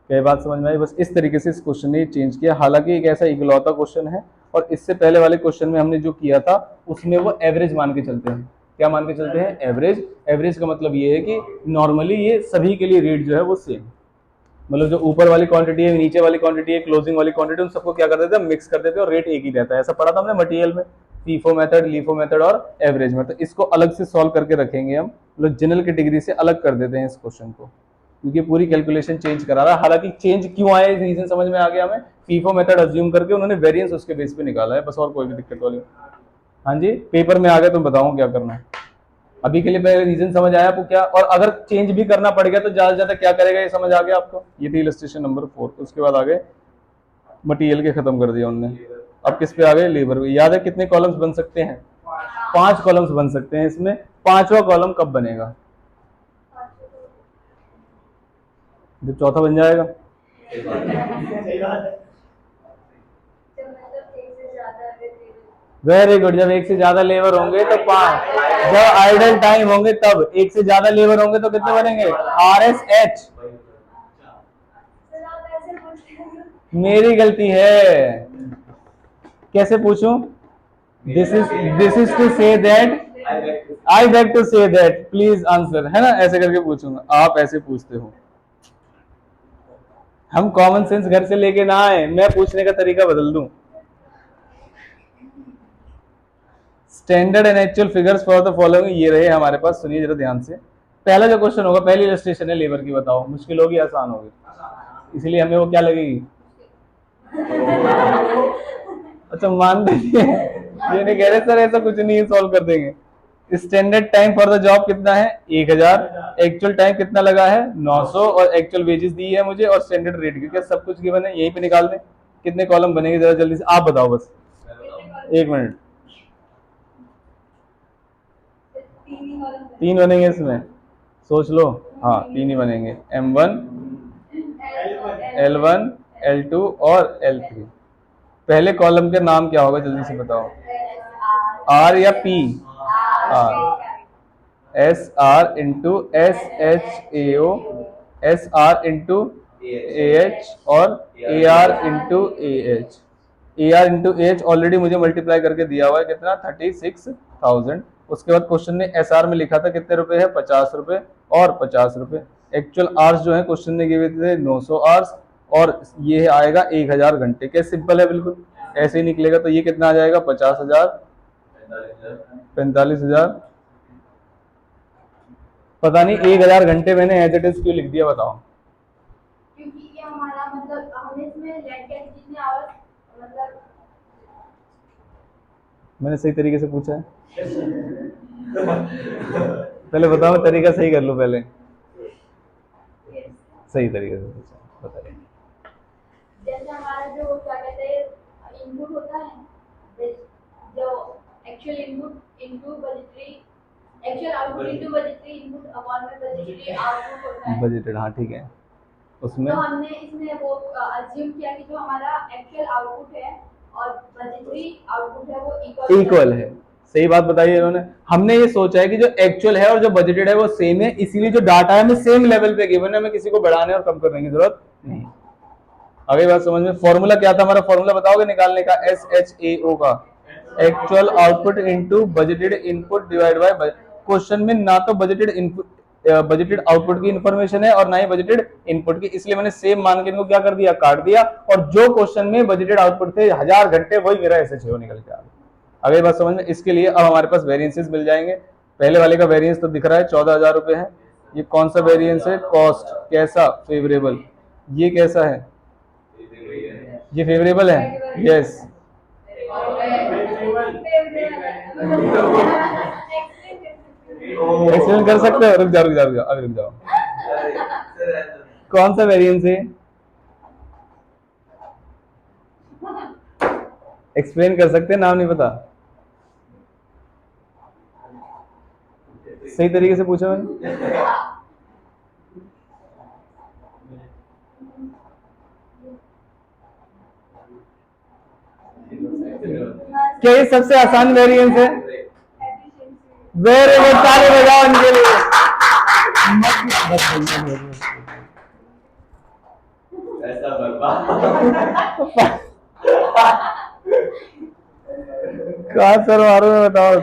A: क्या बात समझ में आई? बस इस तरीके से इस क्वेश्चन ने चेंज किया। हालांकि एक ऐसा इकलौता क्वेश्चन है, और इससे पहले वाले क्वेश्चन में हमने जो किया था उसमें वो एवरेज मान के चलते हैं। क्या मान के चलते हैं? एवरेज। एवरेज का मतलब ये है कि नॉर्मली ये सभी के लिए रेट जो है वो सेम, मतलब जो ऊपर वाली क्वांटिटी है, नीचे वाली क्वांटिटी है, क्लोजिंग वाली क्वांटिटी, उन सबको क्या कर देते हैं? मिक्स कर देते हैं, और रेट एक ही रहता है। ऐसा पढ़ा था हमने मटेरियल में, फीफो मेथड, लीफो मेथड और एवरेज में। तो इसको अलग से सॉल्व करके रखेंगे हम, मतलब जनरल कैटेगरी से अलग कर देते हैं इस क्वेश्चन को, क्योंकि पूरी कैलकुलेशन चेंज करा रहा है। हालांकि चेंज क्यों आया, रीजन समझ में आ गया हमें। फीफो मेथड अज्यूम करके उन्होंने वेरिएंस उसके बेस पे निकाला है, बस, और कोई भी दिक्कत वाली। हाँ जी, पेपर में आ गया तो बताऊं क्या करना है। अभी के लिए पहले रीजन समझ आया आपको क्या? और अगर चेंज भी करना पड़ गया तो ज्यादा से ज्यादा क्या करेगा, ये समझ आ गया आपको? ये थी इलस्ट्रेशन नंबर 4। उसके बाद आ गए मटेरियल के, खत्म कर दिया उनने। अब किस पे आ गए? लेबर। याद है कितने कॉलम्स बन सकते हैं? 5 कॉलम्स बन सकते हैं इसमें। 5वां कॉलम कब बनेगा? जब चौथा बन जाएगा। Very good. जब एक से ज्यादा लेबर होंगे तो 5। जब आइडल टाइम होंगे तब। एक से ज्यादा लेबर होंगे तो कितने बनेंगे? RSH। मेरी गलती है। कैसे पूछूं? This is to say that, I beg to say that, please answer, है ना? ऐसे करके पूछूंगा। आप ऐसे पूछते हो। हम कॉमन सेंस घर से लेके ना आए, मैं पूछने का तरीका बदल दूं। Standard and actual figures for the following, ये रहे हमारे पास। सुनिए जरा ध्यान से। पहला जो क्वेश्चन होगा, पहली इलस्ट्रेशन है लेबर की, बताओ मुश्किल होगी आसान होगी? इसलिए हमें वो क्या लगेगी? अच्छा, मान दीजिए, ये नहीं कह रहे सर ऐसा कुछ नहीं है, सॉल्व कर देंगे। Standard time for the job कितना है? 1000। एक्चुअल टाइम कितना लगा है? 900। और एक्चुअल वेजेस दी है मुझे, और स्टैंडर्ड रेट, क्योंकि सब कुछ गिवन है, यहीं पे निकाल दें। कितने कॉलम बनेंगे जरा जल्दी से आप बताओ, बस 1 मिनट। 3 बनेंगे इसमें, सोच लो। हाँ 3 ही बनेंगे, M1, L1, L2 और L3। पहले कॉलम का नाम क्या होगा, जल्दी से बताओ? R या P? R। SR into SHAO, SR into AH और AR into AH। AR into AH already मुझे मल्टीप्लाई करके दिया हुआ है, कितना? 36,000। उसके बाद क्वेश्चन ने SR में लिखा था कितने रुपए है? 50 रुपए और 50 रुपए। एक्चुअल आवर्स जो है क्वेश्चन ने गिवे थे 900 आवर्स, और ये आएगा 1000 घंटे। क्या सिंपल है, बिल्कुल ऐसे ही निकलेगा। तो ये कितना आ जाएगा, 50,000, 45,000। पता नहीं 1000 घंटे मैंने एज इट इज क्यों लिख दिया, बताओ।
C: क्योंकि ये हमारा मतलब हमने इसमें लेट के जितने आवर्स मतलब
A: मैंने सही तरीके से पूछा है? पहले बताओ, मैं तरीका सही कर लूं पहले। सही तरीके से पूछा, बताइए।
C: जैसे हमारा जो क्या कहते हैं इनपुट होता है, जो actual input into budgetary, actual output into budgetary input upon में बजटरी आउटपुट होता है।
A: बजटेड, हाँ ठीक है। उसमें
C: तो हमने इसमें वो अज्यूम किया कि जो हमारा एक्चुअल आउटपुट है और बजटरी आउटपुट है वो
A: इक्वल है। सही बात बताई इन्होंने। हमने ये सोचा है कि जो एक्चुअल है और जो बजटेड है वो सेम है, इसीलिए जो डाटा है हमें सेम लेवल पे गिवन है, हमें किसी को बढ़ाने और कम करने की जरूरत नहीं। आगे बात समझ में। फॉर्मूला क्या था हमारा, फॉर्मूला बताओगे निकालने का? SHAO का, actual output into budgeted input divide by. Question में ना तो बजटेड इनपुट बजटेड आउटपुट की इंफॉर्मेशन है और ना ही बजटेड इनपुट की, इसलिए मैंने सेम मान के इनको क्या कर दिया, काट दिया। और जो क्वेश्चन में बजटेड आउटपुट थे 1000 घंटे, वही मेरा SHAO निकल के आ गया। अगली बात समझ में। इसके लिए अब हमारे पास वेरिएंसेस मिल जाएंगे। पहले वाले का वेरिएंस तो दिख रहा है, 14,000 रुपए है। ये कौन सा वेरिएंस है? कॉस्ट। कैसा? फेवरेबल। ये कैसा है? ये फेवरेबल है, यस। एक्सप्लेन कर सकते हो? रुक जाओ रुक जाओ रुक जाओ, अभी रुक जाओ। कौन सा वेरिएंस है? एक्सप्लेन कर सकते हैं, नाम नहीं पता? सही तरीके से पूछा मैंने? क्या ये सबसे आसान वेरिएंस है? वेरी गुड, ताली बजाओ इनके लिए।
B: ऐसा बर्बाद
A: कहा सर मारो, में बताओ।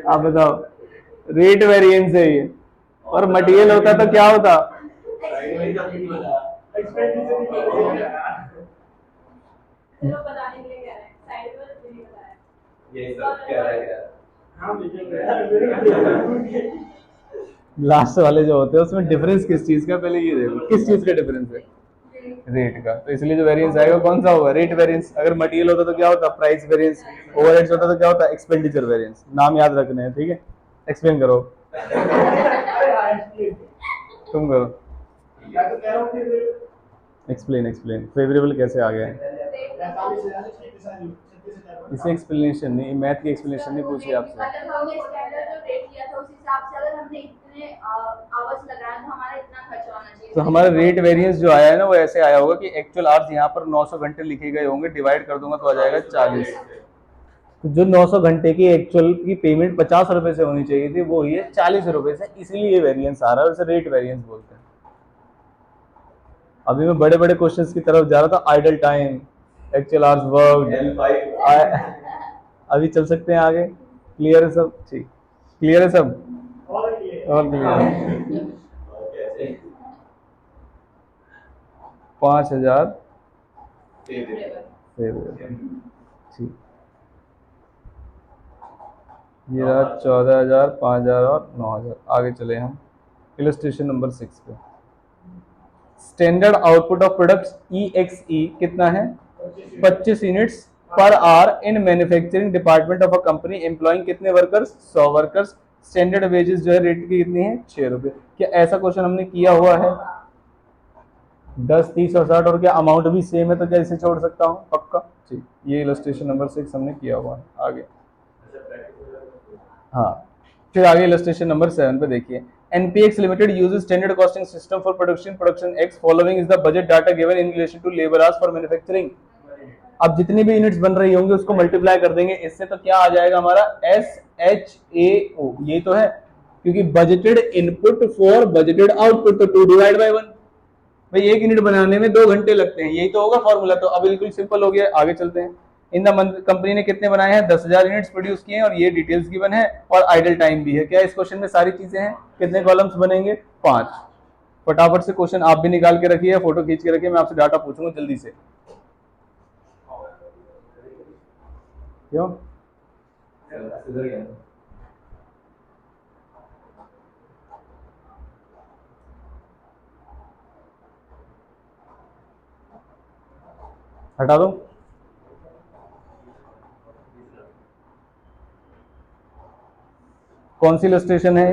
A: आप बताओ। रेट वेरिएंस है ये, और मटेरियल होता तो क्या होता?
C: चलो बताने के लिए कह रहे हैं, साइड में नहीं बताया।
B: ये सब क्या है?
A: लास्ट वाले जो होते हैं उसमें डिफरेंस किस चीज का, पहले ये देखो किस चीज का डिफरेंस है? रेट का। तो इसलिए जो वेरिएंस आएगा कौन सा होगा? Rate variance. अगर मटेरियल होता तो क्या होता? Price variance. ओवरहेड्स होता तो क्या होता? Expenditure variance. नाम याद रखने हैं, ठीक है? एक्सप्लेन करो, तुम करो। Explain explain. फेवरेबल कैसे आ गया है? इसे एक्सप्लेनेशन नहीं, मैथ की एक्सप्लेनेशन नहीं पूछी आपसे।
C: मतलब हमने स्टैंडर्ड जो रेट लिया था उस हिसाब से अगर हमने इतने आवर्स लगाए तो हमारा इतना खर्चा होना चाहिए।
A: तो हमारा रेट वेरिएंस जो आया है ना, वो ऐसे आया होगा कि एक्चुअल आवर्स यहाँ पर 900 घंटे लिखे गए होंगे, डिवाइड कर दूंगा तो आ जाएगा 40। तो जो 900 घंटे की एक्चुअल की पेमेंट 50 रुपए से होनी चाहिए थी, वो ही है 40 रुपए से, इसीलिए ये वेरिएंस आ रहा है, उसे रेट वेरिएंस बोलते हैं। अभी मैं बड़े बड़े क्वेश्चंस की तरफ जा रहा था। Idle time, actual hours worked, अभी चल सकते हैं आगे। क्लियर है सब? ठीक, क्लियर है सब? और क्लियर। 5000 ठीक। ये रहा 14,000, 5,000 और 9,000। आगे चले हम इलस्ट्रेशन नंबर 6 पे। Standard output of products EXE कितना है? 25 units per hour in manufacturing department of a company employing कितने वर्कर्स? 100 वर्कर्स। स्टैंडर्ड वेजेस जो है रेट की कितनी है? 6 रुपए। क्या ऐसा क्वेश्चन हमने किया हुआ है? 10, 30 और 60, और क्या अमाउंट भी सेम है तो क्या इसे छोड़ सकता हूँ? पक्का। ठीक, ये इलस्ट्रेशन नंबर 6 हमने किया हुआ है। आगे हाँ, फिर आगे इलस्ट्रेशन नंबर 7 पे देखिए। NPX Limited uses standard costing system for production X. Following is the budget data given in relation to labor hours for manufacturing. अब जितनी भी यूनिट्स बन रही होंगी उसको मल्टीप्लाई कर देंगे इससे, तो क्या आ जाएगा हमारा? SHAO। ये तो है, क्योंकि budgeted input for budgeted output, तो 2 डिवाइड बाय 1। भाई 1 यूनिट बनाने में 2 घंटे लगते हैं, यही तो होगा फॉर्मूला। तो अब बिल्कुल सिंपल हो गया। आगे चलते हैं। इन द मंथ कंपनी ने कितने बनाए हैं, 10,000 यूनिट्स प्रोड्यूस किए हैं, और ये डिटेल्स गिवन है और आइडल टाइम भी है। क्या इस क्वेश्चन में सारी चीजें हैं? कितने कॉलम्स बनेंगे? 5। फटाफट से क्वेश्चन आप भी निकाल के रखिए, फोटो खींच के रखिए, मैं आपसे डाटा पूछूंगा जल्दी से। क्यों?
B: सुधर गया।
A: हटा दो। कौन सी इलस्ट्रेशन है?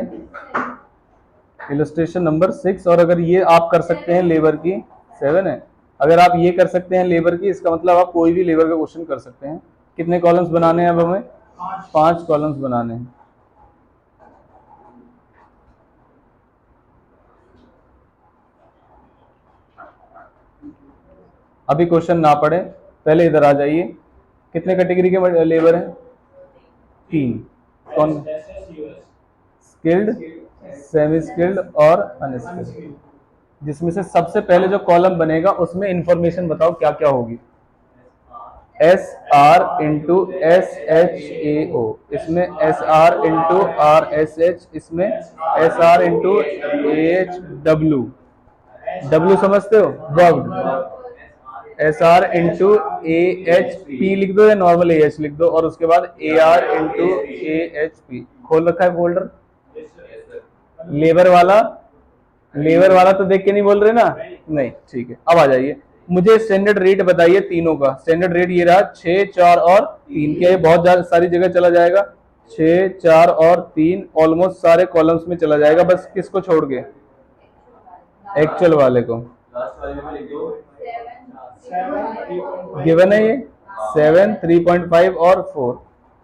A: Illustration number 6। और अगर ये आप कर सकते हैं लेबर की, 7 है। अगर आप ये कर सकते हैं लेबर की, इसका मतलब आप कोई भी लेबर का क्वेश्चन कर सकते हैं। कितने कॉलम्स बनाने हैं अब हमें? 5 कॉलम्स बनाने हैं। अभी क्वेश्चन ना पढ़े, पहले इधर आ जाइए। कितने कैटेगरी के लेबर हैं? 3। कौन? स्किल्ड, सेमी स्किल्ड और अनस्किल्ड। जिसमें से सबसे पहले जो कॉलम बनेगा उसमें इंफॉर्मेशन बताओ क्या क्या होगी। SR इंटू SHAO, इसमें SR इंटू RSH, इसमें SR इंटू AHW। W समझते हो? वर्ब। SR इंटू AHP लिख दो या नॉर्मल AH लिख दो, और उसके बाद AR इंटू AHP। खोल रखा है फोल्डर? लेबर वाला तो देख के नहीं बोल रहे ना? नहीं, ठीक है। अब आ जाइए, मुझे स्टैंडर्ड रेट बताइए तीनों का। स्टैंडर्ड रेट ये रहा 6, 4 और 3। क्या ये बहुत ज्यादा सारी जगह चला जाएगा? 6, 4 और 3 ऑलमोस्ट सारे कॉलम्स में चला जाएगा, बस किसको छोड़ के? एक्चुअल वाले को।
B: लास्ट वाले में लिख दो।
A: गिवन है ये 7, 3.5 और 4,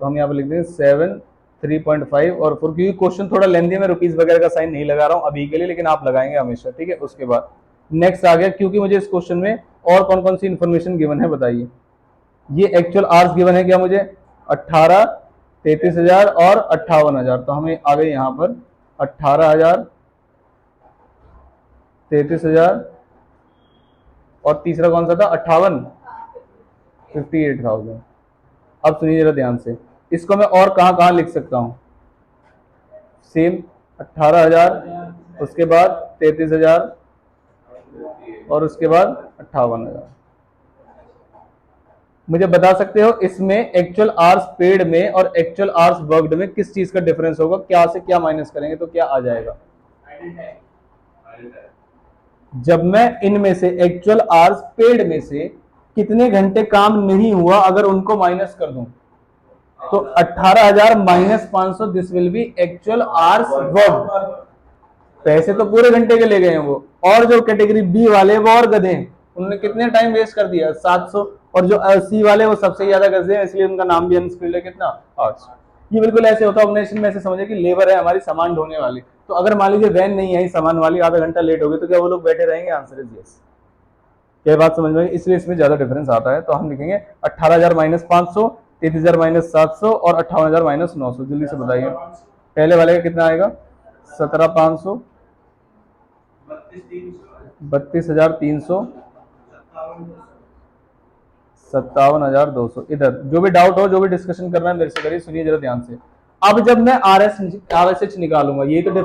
A: तो हम यहाँ पे लिख देंगे 7, 3.5 और 4, क्योंकि क्वेश्चन थोड़ा लेंदी है, मैं रुपीज वगैरह का साइन नहीं लगा रहा हूँ अभी के लिए, लेकिन आप लगाएंगे हमेशा, ठीक है। उसके बाद नेक्स्ट आ गया, क्योंकि मुझे इस क्वेश्चन में और कौन कौन सी इन्फॉर्मेशन गिवन है बताइए। ये एक्चुअल आवर्स गिवन है क्या मुझे? 18, 33,000 और 58,000। तो हमें आ गए यहाँ पर 18,000, 33,000 और तीसरा कौन सा था? 58, 58,000। अब सुनिए जरा ध्यान से, इसको मैं और कहां कहां लिख सकता हूं? सेम 18,000, उसके बाद 33,000 और उसके बाद 58,000। मुझे बता सकते हो इसमें एक्चुअल आवर्स पेड में और एक्चुअल आवर्स वर्कड में किस चीज का डिफरेंस होगा? क्या से क्या माइनस करेंगे तो क्या आ जाएगा? जब मैं इनमें से एक्चुअल आवर्स पेड में से कितने घंटे काम नहीं हुआ अगर उनको माइनस कर दूं, तो 18,000 minus 500, this will be actual hours work. पैसे तो पूरे घंटे के ले गए हैं वो, और जो कैटेगरी बी वाले वो और गधे हैं, उन्होंने कितने टाइम वेस्ट कर दिया? 700। और जो सी वाले वो सबसे ज्यादा गधे हैं, इसलिए उनका नाम भी अनस्किल्ड है। कितना? 800। ये बिल्कुल ऐसे होता है ऑर्गेनाइजेशन में, ऐसे समझे कि लेबर है हमारी सामान ढोने वाली, तो अगर मान लीजिए वैन नहीं आई सामान वाली, आधा घंटा लेट हो गई, तो क्या वो लोग बैठे रहेंगे? Answer is yes. क्या बात समझ में? इसलिए इसमें ज्यादा डिफरेंस आता है। तो हम लिखेंगे 18,000 माइनस 500, 33,000 माइनस 700 और 58,000 माइनस 900। जल्दी से बताइए, पहले वाले का कितना आएगा? 17,500, 32,300, 57,200। इधर जो भी डाउट हो, जो भी डिस्कशन करना है मेरे से करिए। सुनिए जरा ध्यान से, अब जब मैं RSH निकालूंगा, यही तो डिफरेंस